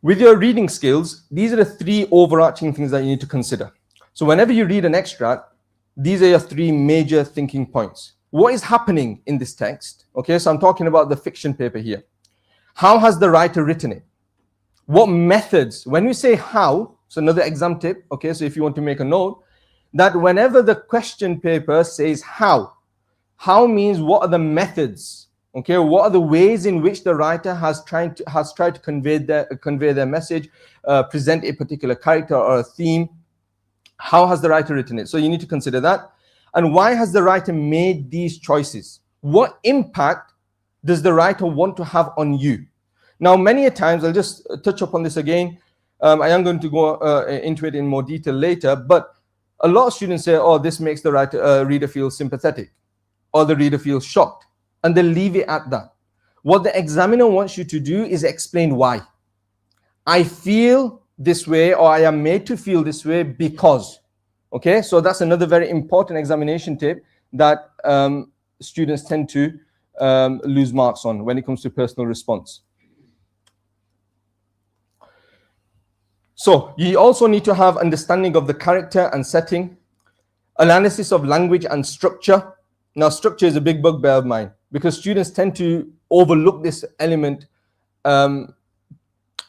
with your reading skills, these are the three overarching things that you need to consider. So whenever you read an extract, these are your three major thinking points. What is happening in this text? Okay, so I'm talking about the fiction paper here. How has the writer written it? What methods? When we say how, so another exam tip, okay, so if you want to make a note, that whenever the question paper says how means what are the methods, okay, what are the ways in which the writer has tried to convey their message, present a particular character or a theme. How has the writer written it? So you need to consider that. And why has the writer made these choices? What impact does the writer want to have on you? Now, many a times, I'll just touch upon this again. I am going to go into it in more detail later, but a lot of students say, oh, this makes the reader feel sympathetic, or the reader feels shocked, and they leave it at that. What the examiner wants you to do is explain why. I feel this way, or I am made to feel this way because. Okay, so that's another very important examination tip that students tend to lose marks on when it comes to personal response. So you also need to have understanding of the character and setting, analysis of language and structure. Now, structure is a big bugbear of mine because students tend to overlook this element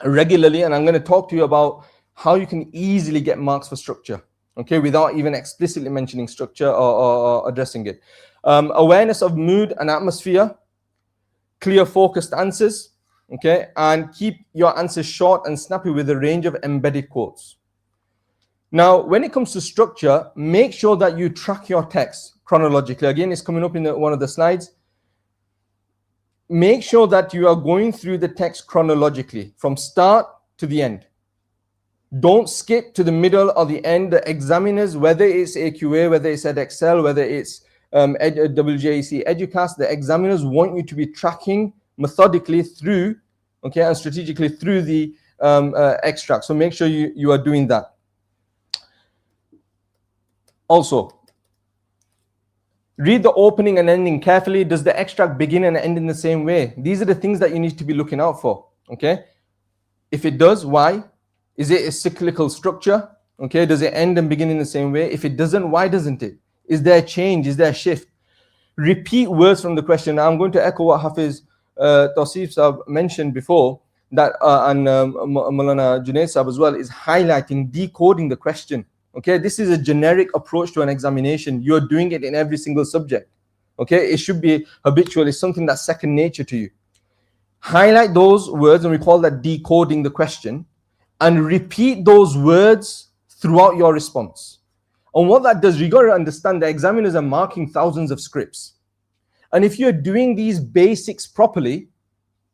regularly, and I'm going to talk to you about how you can easily get marks for structure, okay, without even explicitly mentioning structure or addressing it. Awareness of mood and atmosphere, clear focused answers, okay, and keep your answers short and snappy with a range of embedded quotes. Now, when it comes to structure, make sure that you track your text chronologically. Again, it's coming up in one of the slides. Make sure that you are going through the text chronologically from start to the end. Don't skip to the middle or the end. The examiners, whether it's AQA, whether it's EdXL, whether it's WJEC Educast, the examiners want you to be tracking methodically through, okay, and strategically through the extract. So make sure you are doing that. Also, read the opening and ending carefully. Does the extract begin and end in the same way? These are the things that you need to be looking out for, okay? If it does, why? Is it a cyclical structure? Okay, does it end and begin in the same way? If it doesn't, why doesn't it? Is there a change? Is there a shift? Repeat words from the question. Now, I'm going to echo what Hafiz Tawsif Sahab mentioned before, that and Maulana Junaid Sahab as well, is highlighting, decoding the question. Okay, this is a generic approach to an examination. You're doing it in every single subject. Okay, it should be habitual. It's something that's second nature to you. Highlight those words, and we call that decoding the question, and repeat those words throughout your response. And what that does, you got to understand the examiners are marking thousands of scripts. And if you're doing these basics properly,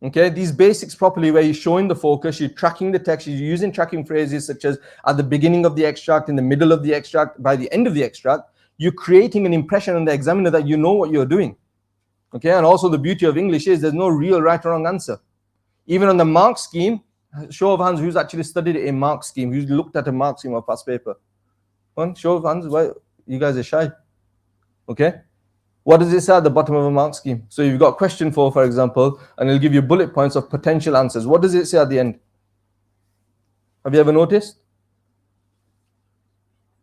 okay, these basics properly, where you're showing the focus, you're tracking the text, you're using tracking phrases such as at the beginning of the extract, in the middle of the extract, by the end of the extract, you're creating an impression on the examiner that you know what you're doing. Okay, and also the beauty of English is there's no real right or wrong answer. Even on the mark scheme, show of hands, who's actually studied a mark scheme, who's looked at a mark scheme or past paper? One, show of hands, why you guys are shy? Okay. What does it say at the bottom of a mark scheme? So you've got question 4, for example, and it'll give you bullet points of potential answers. What does it say at the end? Have you ever noticed?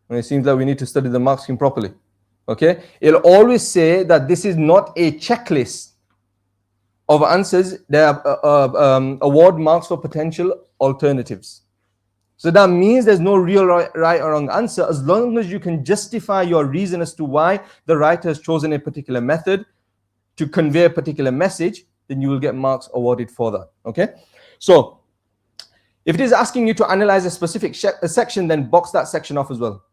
And it seems like we need to study the mark scheme properly. Okay? It'll always say that this is not a checklist of answers. They award marks for potential alternatives. So that means there's no real right or wrong answer, as long as you can justify your reason as to why the writer has chosen a particular method to convey a particular message, then you will get marks awarded for that. Okay? So if it is asking you to analyze a specific section, then box that section off as well.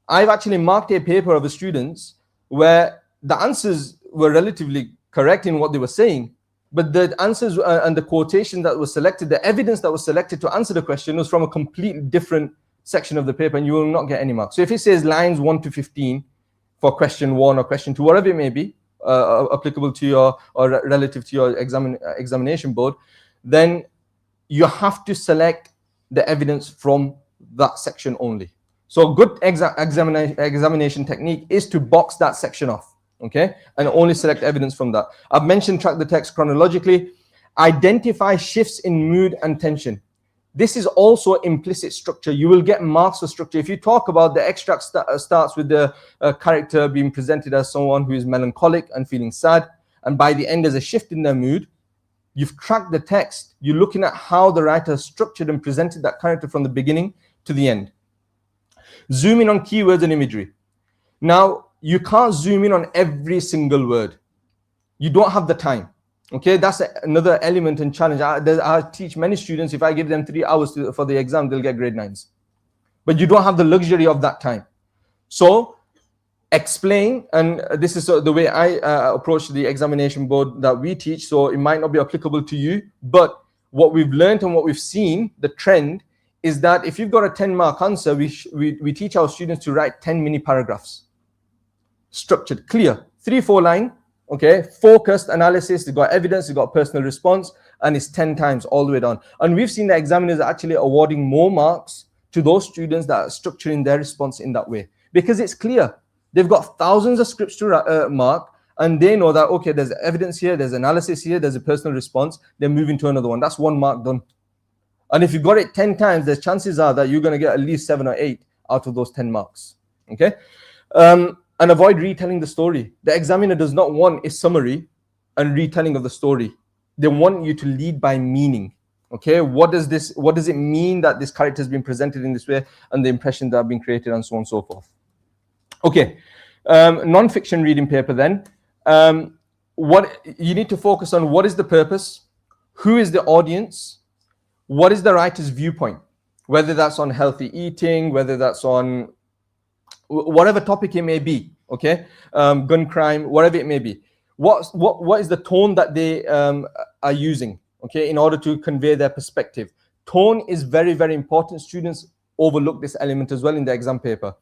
I've actually marked a paper of the students where the answers were relatively correct in what they were saying, but the answers and the quotation that was selected, the evidence that was selected to answer the question was from a completely different section of the paper, and you will not get any marks. So if it says lines 1 to 15 for question 1 or question 2, whatever it may be, applicable to your or relative to your examination board, then you have to select the evidence from that section only. So good examination technique is to box that section off. Okay, and only select evidence from that. I've mentioned track the text chronologically. Identify shifts in mood and tension. This is also implicit structure. You will get marks for structure. If you talk about the extract starts with the character being presented as someone who is melancholic and feeling sad, and by the end there's a shift in their mood, you've tracked the text. You're looking at how the writer structured and presented that character from the beginning to the end. Zoom in on keywords and imagery. Now, you can't zoom in on every single word. You don't have the time. Okay, that's another element and challenge. I teach many students, if I give them 3 hours for the exam, they'll get grade 9s. But you don't have the luxury of that time. So explain, and this is the way I approach the examination board that we teach, so it might not be applicable to you, but what we've learned and what we've seen, the trend, is that if you've got a 10-mark answer, we teach our students to write 10 mini paragraphs. Structured, clear, 3-4 line, okay, focused analysis, they've got evidence, they've got personal response, and it's 10 times all the way down. And we've seen the examiners actually awarding more marks to those students that are structuring their response in that way, because it's clear. They've got thousands of scripts to mark, and they know that, okay, there's evidence here, there's analysis here, there's a personal response, they're moving to another one. That's 1 mark done. And if you got it 10 times, the chances are that you're going to get at least 7 or 8 out of those 10 marks, okay? And avoid retelling the story. The examiner does not want a summary and retelling of the story. They want you to lead by meaning. Okay, what does it mean that this character has been presented in this way, and the impression that have been created, and so on and so forth. Okay, non-fiction reading paper then. What you need to focus on: what is the purpose? Who is the audience? What is the writer's viewpoint? Whether that's on healthy eating, whether that's on whatever topic it may be, okay, gun crime, whatever it may be. What is the tone that they are using, okay, in order to convey their perspective? Tone is very, very important. Students overlook this element as well in the exam paper.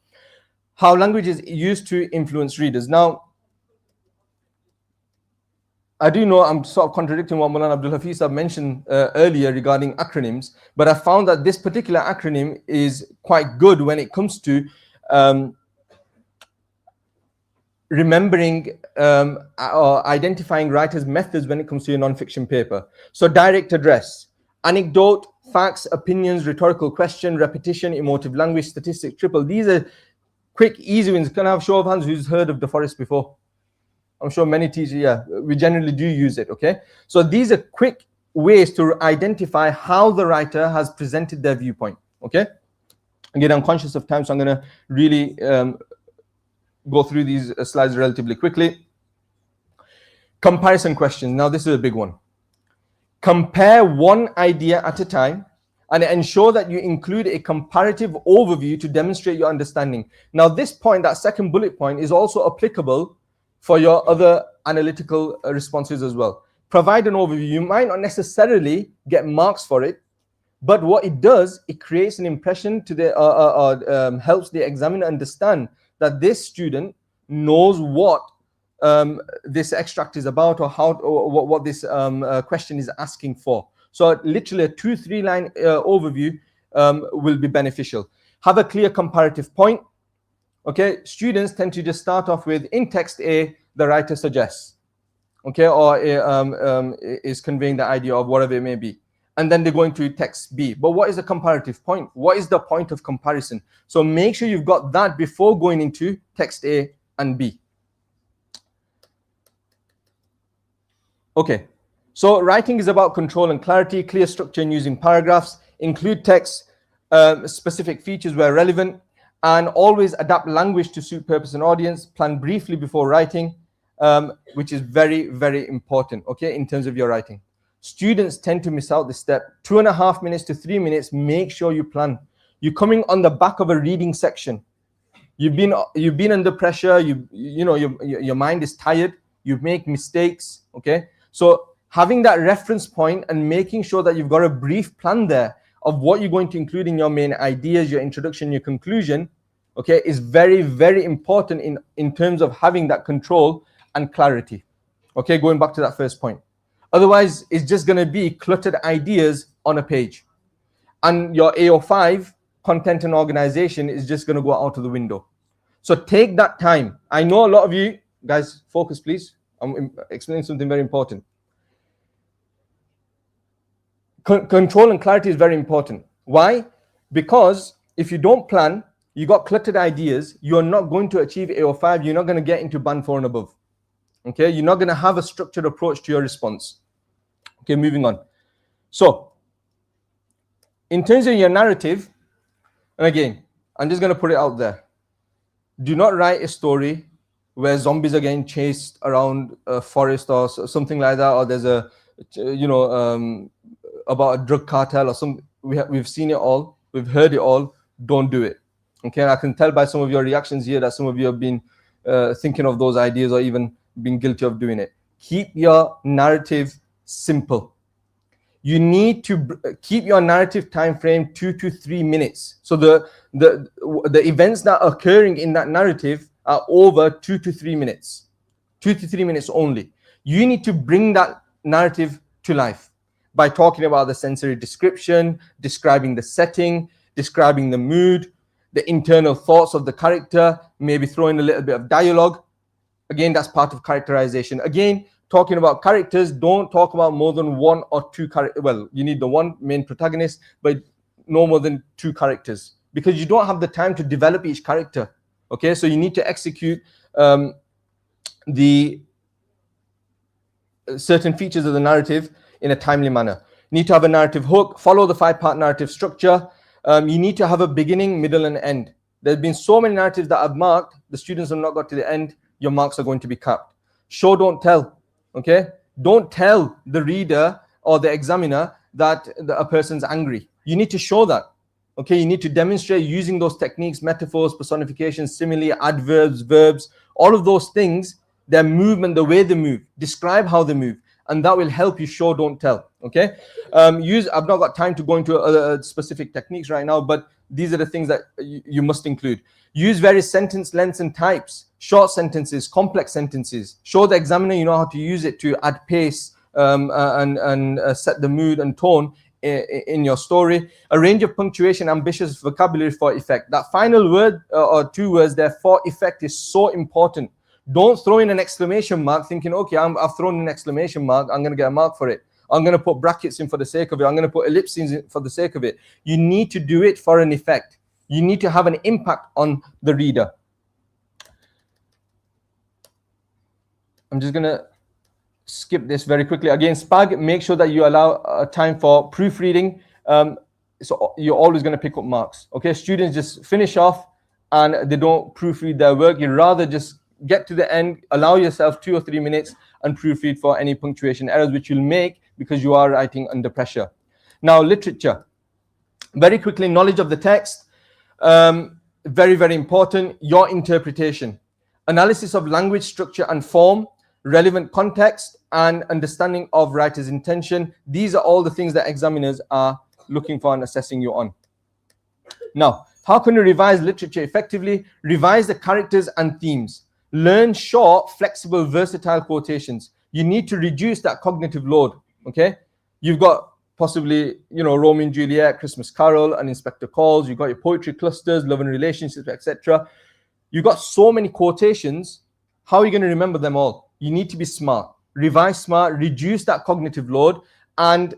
How language is used to influence readers. Now, I do know I'm sort of contradicting what Maulana Abdul Hafiz have mentioned earlier regarding acronyms, but I found that this particular acronym is quite good when it comes to remembering or identifying writers' methods when it comes to a non-fiction paper. So direct address, anecdote, facts, opinions, rhetorical question, repetition, emotive language, statistics, triple. These are quick, easy ones. Can I have a show of hands who's heard of the forest before? I'm sure many teachers, yeah, we generally do use it, okay? So these are quick ways to identify how the writer has presented their viewpoint, okay? Again, I'm conscious of time, so I'm going to really go through these slides relatively quickly. Comparison questions. Now, this is a big one. Compare one idea at a time and ensure that you include a comparative overview to demonstrate your understanding. Now, this point, that second bullet point, is also applicable for your other analytical responses as well. Provide an overview. You might not necessarily get marks for it, but what it does, it creates an impression to the helps the examiner understand that this student knows what this extract is about, or how, or what this question is asking for. So literally a 2-3 line overview will be beneficial. Have a clear comparative point. Okay, students tend to just start off with, in text A, the writer suggests, okay, or is conveying the idea of whatever it may be. And then they go into text B. But what is the comparative point? What is the point of comparison? So make sure you've got that before going into text A and B. Okay, so writing is about control and clarity, clear structure and using paragraphs, include text, specific features where relevant, and always adapt language to suit purpose and audience. Plan briefly before writing, which is very, very important, okay, in terms of your writing. Students tend to miss out this step. 2.5 minutes to 3 minutes, make sure you plan. You're coming on the back of a reading section. You've been under pressure, you know, your mind is tired, you make mistakes, okay? So having that reference point and making sure that you've got a brief plan there of what you're going to include in your main ideas, your introduction, your conclusion, okay, is very, very important in terms of having that control and clarity. Okay, going back to that first point. Otherwise, it's just going to be cluttered ideas on a page. And your AO5, content and organization, is just going to go out of the window. So take that time. I know a lot of you, guys, focus please. I'm explaining something very important. Control and clarity is very important. Why? Because if you don't plan, you got cluttered ideas, you're not going to achieve AO5, you're not going to get into band 4 and above. Okay, you're not going to have a structured approach to your response. Okay, moving on. So, in terms of your narrative, and again, I'm just going to put it out there. Do not write a story where zombies are getting chased around a forest or something like that, or there's a, you know, about a drug cartel or some. We've seen it all, we've heard it all. Don't do it. Okay, and I can tell by some of your reactions here that some of you have been thinking of those ideas or even being guilty of doing it. Keep your narrative simple. You need to keep your narrative time frame 2 to 3 minutes. So the events that are occurring in that narrative are over 2 to 3 minutes. 2 to 3 minutes only. You need to bring that narrative to life by talking about the sensory description, describing the setting, describing the mood, the internal thoughts of the character, maybe throwing a little bit of dialogue. Again, that's part of characterization. Again, talking about characters, don't talk about more than 1 or 2 characters. Well, you need the one main protagonist, but no more than 2 characters, because you don't have the time to develop each character. Okay, so you need to execute the certain features of the narrative in a timely manner. You need to have a narrative hook, follow the 5-part narrative structure. You need to have a beginning, middle, and end. There's been so many narratives that I've marked, the students have not got to the end, your marks are going to be capped. Show, don't tell. Okay, don't tell the reader or the examiner that a person's angry. You need to show that. Okay, you need to demonstrate using those techniques, metaphors, personifications, simile, adverbs, verbs, all of those things, their movement, the way they move, describe how they move, and that will help you show, don't tell. Okay, I've not got time to go into other specific techniques right now, but these are the things that you must include. Use various sentence lengths and types, short sentences, complex sentences. Show the examiner you know how to use it to add pace and set the mood and tone in your story. A range of punctuation, ambitious vocabulary for effect. That final word or two words there, for effect, is so important. Don't throw in an exclamation mark thinking, okay, I've thrown in an exclamation mark, I'm going to get a mark for it. I'm going to put brackets in for the sake of it. I'm going to put ellipses in for the sake of it. You need to do it for an effect. You need to have an impact on the reader. I'm just going to skip this very quickly. Again, SPAG, make sure that you allow time for proofreading. So you're always going to pick up marks. Okay, students just finish off and they don't proofread their work. You rather just get to the end, allow yourself 2 or 3 minutes and proofread for any punctuation errors which you'll make because you are writing under pressure. Now, literature. Very quickly, knowledge of the text. Very, very important. Your interpretation. Analysis of language, structure and form. Relevant context and understanding of writer's intention. These are all the things that examiners are looking for and assessing you on. Now, how can you revise literature effectively? Revise the characters and themes. Learn short, flexible, versatile quotations. You need to reduce that cognitive load. Okay, you've got possibly, you know, Romeo and Juliet, Christmas Carol, and Inspector Calls. You've got your poetry clusters, love and relationships, etc. You've got so many quotations. How are you going to remember them all? You need to be smart. Revise smart, reduce that cognitive load, and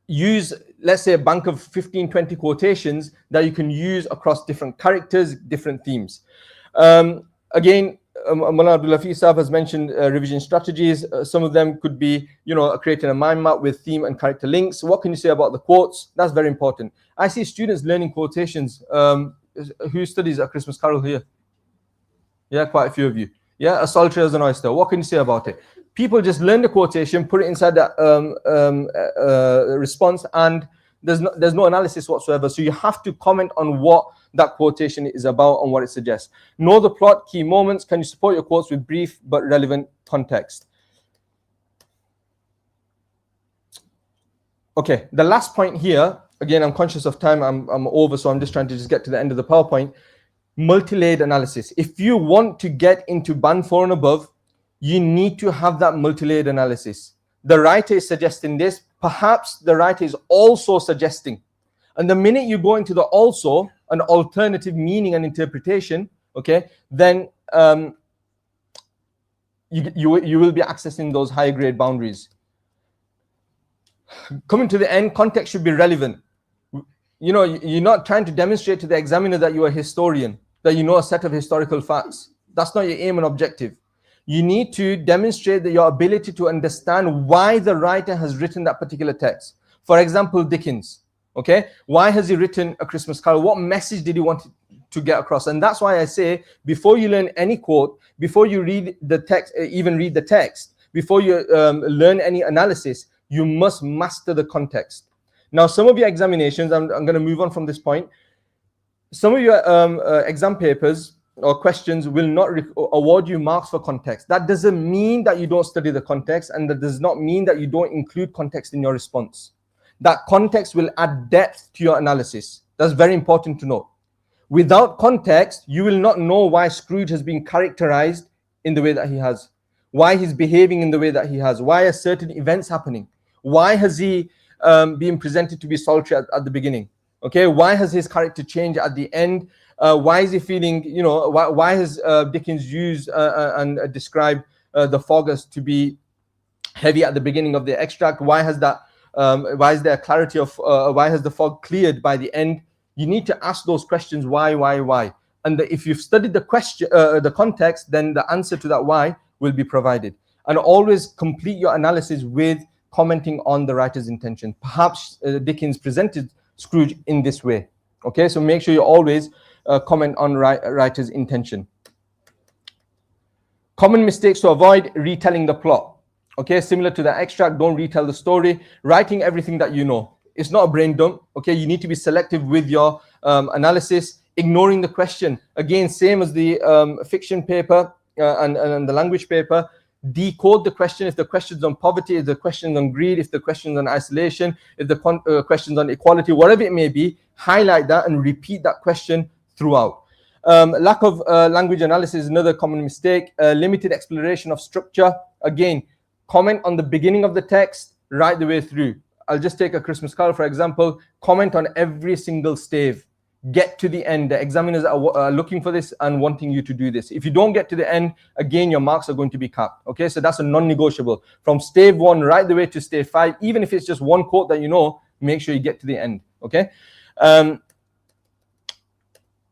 use, let's say, a bank of 15, 20 quotations that you can use across different characters, different themes. Again, Mullah Abdul Hafiz Sahab has mentioned revision strategies. Some of them could be, you know, creating a mind map with theme and character links. What can you say about the quotes? That's very important. I see students learning quotations. Who studies at Christmas Carol here? Yeah, quite a few of you. Yeah, a solitary as an oyster. What can you say about it? People just learn the quotation, put it inside that response, and there's no analysis whatsoever. So you have to comment on what that quotation is about and what it suggests. Know the plot, key moments. Can you support your quotes with brief but relevant context? Okay, the last point here, again, I'm conscious of time. I'm over, so I'm just trying to just get to the end of the PowerPoint. Multi-layered analysis. If you want to get into band 4 and above, you need to have that multi-layered analysis. The writer is suggesting this. Perhaps the writer is also suggesting. And the minute you go into the also, an alternative meaning and interpretation, okay, then you will be accessing those higher grade boundaries. Coming to the end, context should be relevant. You know, you're not trying to demonstrate to the examiner that you're a historian, that you know a set of historical facts. That's not your aim and objective. You need to demonstrate that your ability to understand why the writer has written that particular text. For example, Dickens. Okay, why has he written A Christmas Carol? What message did he want to get across? And that's why I say, before you learn any quote, before you read the text, even read the text, before you learn any analysis, you must master the context. Now, some of your examinations, I'm going to move on from this point. Some of your exam papers or questions will not award you marks for context. That doesn't mean that you don't study the context, and that does not mean that you don't include context in your response. That context will add depth to your analysis. That's very important to know. Without context, you will not know why Scrooge has been characterized in the way that he has, why he's behaving in the way that he has, why are certain events happening, why has he been presented to be solitary at the beginning, okay, why has his character changed at the end, why is he feeling, you know, why has Dickens used and described the fog as to be heavy at the beginning of the extract, why has that why is there clarity of why has the fog cleared by the end? You need to ask those questions, why, and if you've studied the question, the context, then the answer to that why will be provided. And always complete your analysis with commenting on the writer's intention. Perhaps Dickens presented Scrooge in this way. Okay, so make sure you always comment on writer's intention. Common mistakes to avoid: retelling the plot. Okay, similar to the extract, don't retell the story. Writing everything that you know. It's not a brain dump. Okay, you need to be selective with your analysis. Ignoring the question. Again, same as the fiction paper and the language paper. decode the question. If the question's on poverty, if the question's on greed, if the question's on isolation, if the question's on equality, whatever it may be, highlight that and repeat that question throughout. Lack of language analysis is another common mistake. Limited exploration of structure. Again, comment on the beginning of the text right the way through. I'll just take a Christmas Carol, for example. Comment on every single stave. Get to the end. The examiners are looking for this and wanting you to do this. If you don't get to the end, again, your marks are going to be capped. Okay, so that's a non-negotiable. From stave 1 right the way to stave 5, even if it's just one quote that you know, make sure you get to the end. Okay.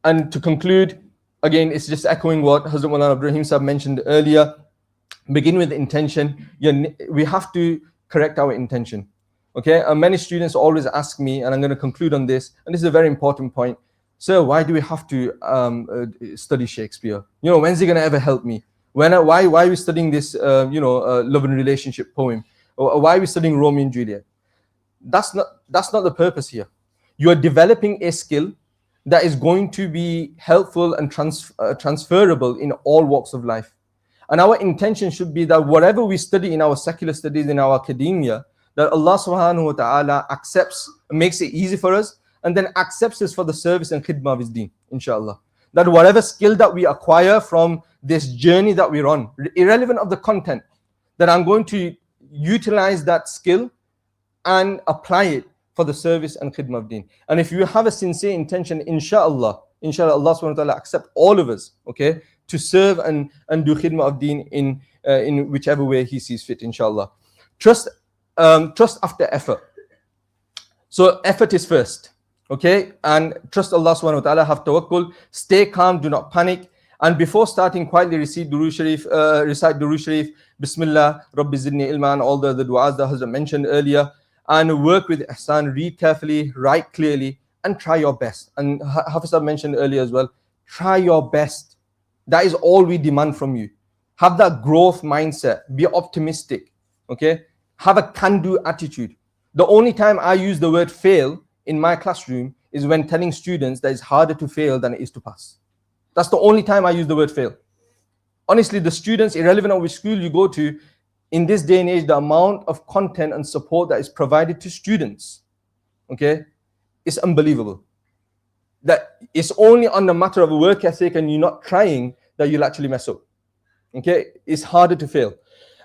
And to conclude, again, it's just echoing what Hazrat Maulana Ibrahim Sahib mentioned earlier. Begin with intention. We have to correct our intention. Okay, many students always ask me, and I'm going to conclude on this, and this is a very important point. Sir, why do we have to study Shakespeare? You know, when's he going to ever help me? Why are we studying this, love and relationship poem? Or why are we studying Romeo and Juliet? That's not the purpose here. You are developing a skill that is going to be helpful and transferable in all walks of life. And our intention should be that whatever we study in our secular studies, in our academia, that Allah subhanahu wa ta'ala accepts, makes it easy for us, and then accepts us for the service and khidmah of His deen, inshallah. That whatever skill that we acquire from this journey that we're on, irrelevant of the content, that I'm going to utilize that skill and apply it for the service and khidmah of deen. And if you have a sincere intention, inshallah, Allah subhanahu wa ta'ala accept all of us, okay, to serve and do khidmah of deen in whichever way He sees fit, inshallah. Trust after effort. So effort is first, okay? And trust Allah subhanahu wa ta'ala, have tawakkul, stay calm, do not panic. And before starting, quietly recite Durood Sharif, Bismillah, Rabbi Zidni Ilma, and all the du'as that Hazrat mentioned earlier. And work with ihsan, read carefully, write clearly, and try your best. And Hafiz mentioned earlier as well, try your best. That is all we demand from you. Have that growth mindset, be optimistic, okay? Have a can-do attitude. The only time I use the word fail in my classroom is when telling students that it's harder to fail than it is to pass. That's the only time I use the word fail. Honestly, the students, irrelevant of which school you go to, in this day and age, the amount of content and support that is provided to students, okay, is unbelievable. That it's only on the matter of work ethic and you're not trying that you'll actually mess up. Okay, it's harder to fail.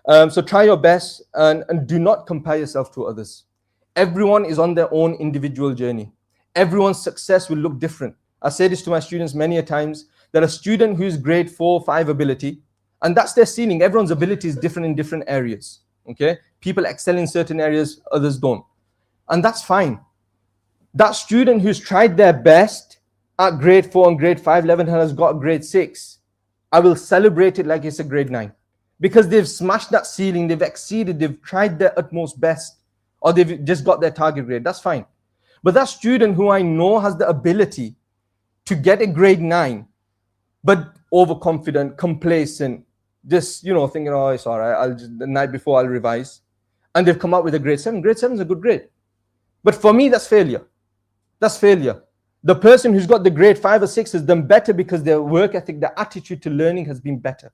So try your best and do not compare yourself to others. Everyone is on their own individual journey. Everyone's success will look different. I say this to my students many a times, that a student who's grade 4, 5 ability, and that's their ceiling. Everyone's ability is different in different areas. Okay, people excel in certain areas, others don't. And that's fine. That student who's tried their best at grade 4 and grade 5 level and has got grade 6, I will celebrate it like it's a grade 9. Because they've smashed that ceiling, they've exceeded, they've tried their utmost best, or they've just got their target grade. That's fine. But that student who I know has the ability to get a grade 9, but overconfident, complacent, just, thinking, oh, it's all right, the night before I'll revise, and they've come out with a grade 7. Grade 7 is a good grade. But for me, that's failure. That's failure. The person who's got the grade 5 or 6 has done better because their work ethic, their attitude to learning has been better.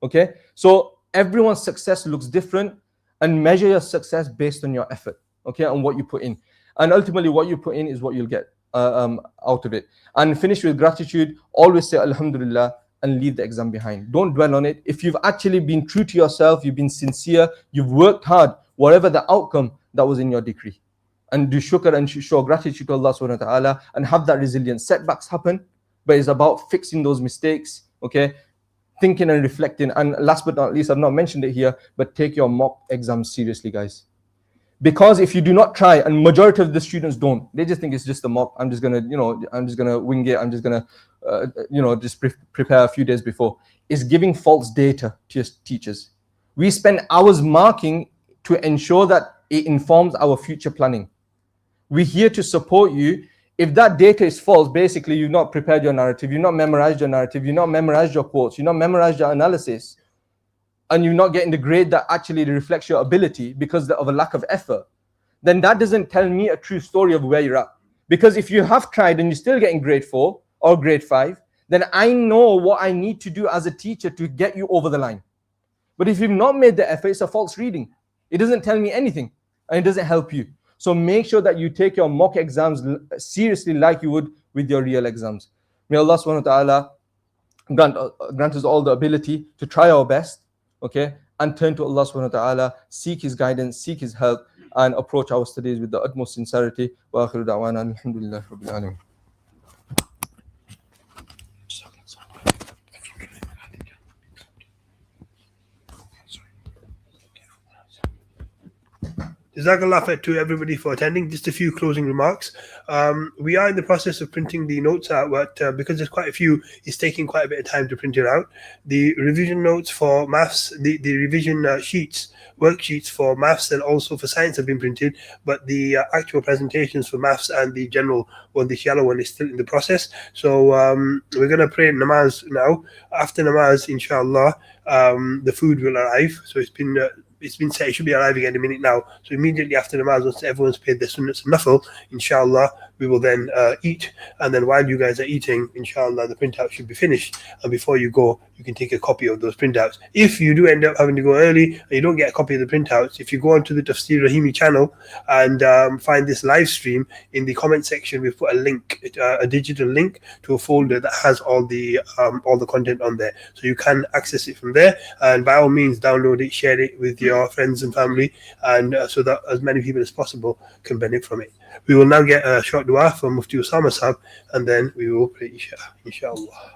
Okay, so everyone's success looks different, and measure your success based on your effort, okay, and what you put in. And ultimately, what you put in is what you'll get out of it. And finish with gratitude. Always say Alhamdulillah and leave the exam behind. Don't dwell on it. If you've actually been true to yourself, you've been sincere, you've worked hard, whatever the outcome, that was in your decree. And do shukr and show gratitude to Allah subhanahu wa ta'ala and have that resilience. Setbacks happen, but it's about fixing those mistakes, okay? Thinking and reflecting. And last but not least, I've not mentioned it here, but take your mock exams seriously, guys. Because if you do not try, and majority of the students don't, they just think it's just a mock. I'm just gonna, I'm just gonna wing it. I'm just gonna, just prepare a few days before. It's giving false data to your teachers. We spend hours marking to ensure that it informs our future planning. We're here to support you. If that data is false, basically you've not prepared your narrative, you've not memorized your narrative, you've not memorized your quotes, you've not memorized your analysis, and you're not getting the grade that actually reflects your ability because of a lack of effort, then that doesn't tell me a true story of where you're at. Because if you have tried and you're still getting grade 4 or grade 5, then I know what I need to do as a teacher to get you over the line. But if you've not made the effort, it's a false reading. It doesn't tell me anything and it doesn't help you. So make sure that you take your mock exams seriously like you would with your real exams. May Allah subhanahu wa ta'ala grant us all the ability to try our best, okay, and turn to Allah subhanahu wa ta'ala, seek His guidance, seek His help, and approach our studies with the utmost sincerity. Wa akhiru da'wana alhamdulillahi rabbil alamin. Jazakallah khair to everybody for attending. Just a few closing remarks. We are in the process of printing the notes out, but because there's quite a few, it's taking quite a bit of time to print it out. The revision notes for maths, the revision sheets, worksheets for maths and also for science have been printed, but the actual presentations for maths and the general one, the yellow one, is still in the process. So we're going to pray namaz now. After namaz, inshallah, the food will arrive. So it's been said it should be arriving any minute now. So immediately after namaz, once everyone's paid their sunnats and nafil, inshallah, we will then eat. And then while you guys are eating, inshallah, the printout should be finished. And before you go, you can take a copy of those printouts. If you do end up having to go early and you don't get a copy of the printouts, if you go onto the Tafsir Rahimi channel and find this live stream, in the comment section, we've put a link, a digital link to a folder that has all the content on there. So you can access it from there. And by all means, download it, share it with your friends and family, and so that as many people as possible can benefit from it. We will now get a short dua from Mufti Usama Sahab, and then we will pray Isha, inshallah.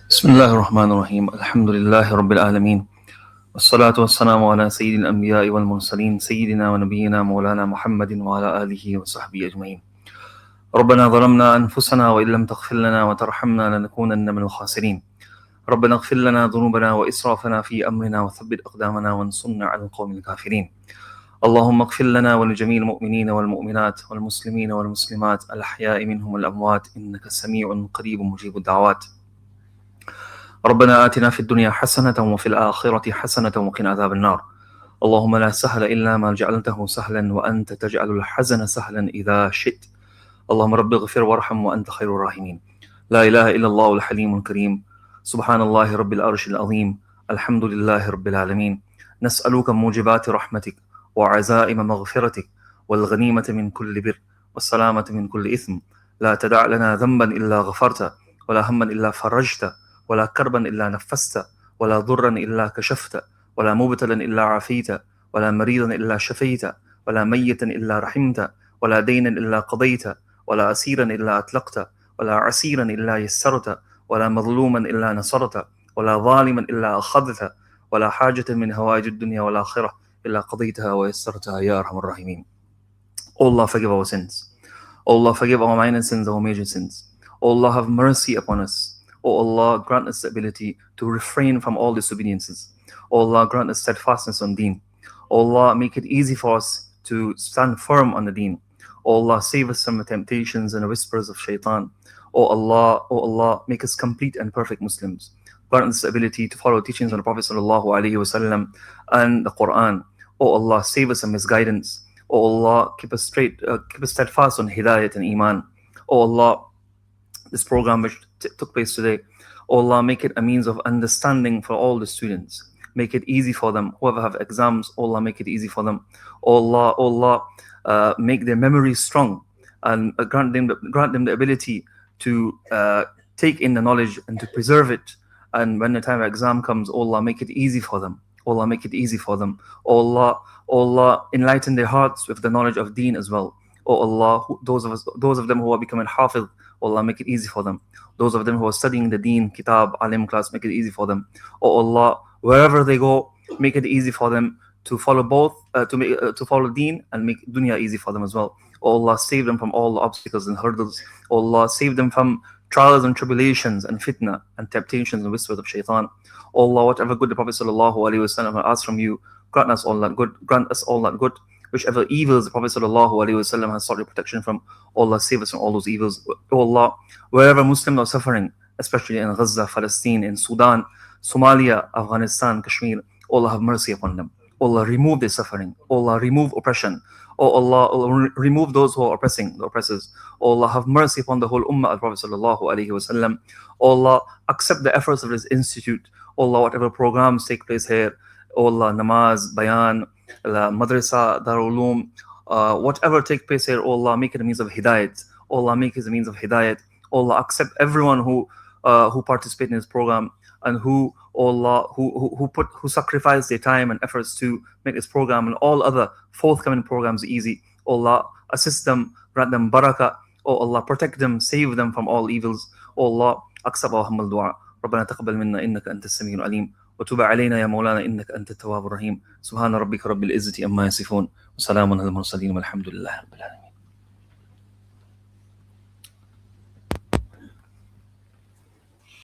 بسم الله الرحمن الرحيم الحمد لله رب العالمين والصلاة والسلام على سيد الأنبياء والمرسلين سيدنا ونبينا مولانا محمد وعلى آله وصحبه أجمعين. ربنا ظلمنا أنفسنا وإن لم تغفر لنا وترحمنا لنكونن من الخاسرين. ربنا اغفر لنا ذنوبنا وإسرافنا في أمرنا وثبت أقدامنا وانصرنا على القوم الكافرين. اللهم اغفر لنا ولجميع المؤمنين والمؤمنات والمسلمين والمسلمات الأحياء منهم والأموات إنك سميع قريب مجيب الدعوات. ربنا آتنا في الدنيا حسنة وفي الآخرة حسنة وقنا عذاب النار. اللهم لا سهل إلا ما جعلته سهلا وأنت تجعل الحزن سهلا إذا شئت. اللهم رب اغفر وارحم وأنت خير الراحمين. لا إله إلا الله الحليم الكريم. سبحان الله رب العرش العظيم. الحمد لله رب العالمين. نسألك موجبات رحمتك وعزائم مغفرتك والغنيمة من كل بر والسلامة من كل إثم. لا تدع لنا ذنبا إلا غفرته ولا هما إلا فرجته ولا كربا إلا نفست ولا ضرا إلا كشفت ولا مبتلا إلا عافيت ولا مريضا إلا شفيت ولا ميتا إلا رحمت ولا دينا إلا قضيت ولا أسيرا إلا أطلقت ولا عسيرا إلا يسرت ولا مظلوما إلا نصرت ولا ظالما إلا أخذت ولا حاجة من هوائج الدنيا والآخرة إلا قضيتها ويسرتها يا أرحم الراحمين. O Allah, forgive our sins. O Allah, forgive our minor sins, our major sins. O Allah, have mercy upon us. O Allah, grant us the ability to refrain from all disobediences. O Allah, grant us steadfastness on deen. O Allah, make it easy for us to stand firm on the deen. O Allah, save us from the temptations and the whispers of shaitan. O Allah, make us complete and perfect Muslims. Grant us the ability to follow teachings of the Prophet ﷺ and the Quran. O Allah, save us from misguidance. O Allah, keep us steadfast on hidayat and iman. O Allah, this program which took place today, O Allah, make it a means of understanding for all the students. Make it easy for them. Whoever have exams, O Allah, make it easy for them. O Allah, make their memories strong and grant them the ability to take in the knowledge and to preserve it. And when the time of exam comes, O Allah, make it easy for them. O Allah, make it easy for them. O Allah, enlighten their hearts with the knowledge of deen as well. O Allah, those of them who are becoming hafiz, O Allah, make it easy for them. Those of them who are studying the deen, kitab, alim class, make it easy for them. O Allah, wherever they go, make it easy for them to follow both, to follow deen and make dunya easy for them as well. O Allah, save them from all the obstacles and hurdles. O Allah, save them from trials and tribulations and fitna and temptations and whispers of shaitan. O Allah, whatever good the Prophet ﷺ asked from you, grant us all that good. Grant us all that good. whichever evils the Prophet ﷺ has sought your protection from. Oh Allah, save us from all those evils. Oh Allah, wherever Muslims are suffering, especially in Gaza, Palestine, in Sudan, Somalia, Afghanistan, Kashmir, oh Allah, have mercy upon them. Oh Allah, remove their suffering. Oh Allah, remove oppression. Oh Allah, remove those who are oppressing the oppressors. Oh Allah, have mercy upon the whole ummah of Prophet ﷺ. Oh Allah, accept the efforts of this institute. Oh Allah, whatever programs take place here, oh Allah, namaz, bayan, madrasa, darul uloom, whatever take place here, oh Allah, make it a means of hidayat. Oh Allah, make it a means of hidayat. Oh Allah, accept everyone who participate in this program and who, oh Allah, who sacrifice their time and efforts to make this program and all other forthcoming programs easy. Oh Allah, assist them, grant them barakah. Oh Allah, protect them, save them from all evils. Oh Allah, accept our humble dua. ربنا تقبل منا إنك أنت السميع العليم وتب علينا يا مولانا إنك أنت التواب الرحيم سبحان ربك رب العزة أما يصفون وسلام على المرسلين والحمد لله رب العالمين.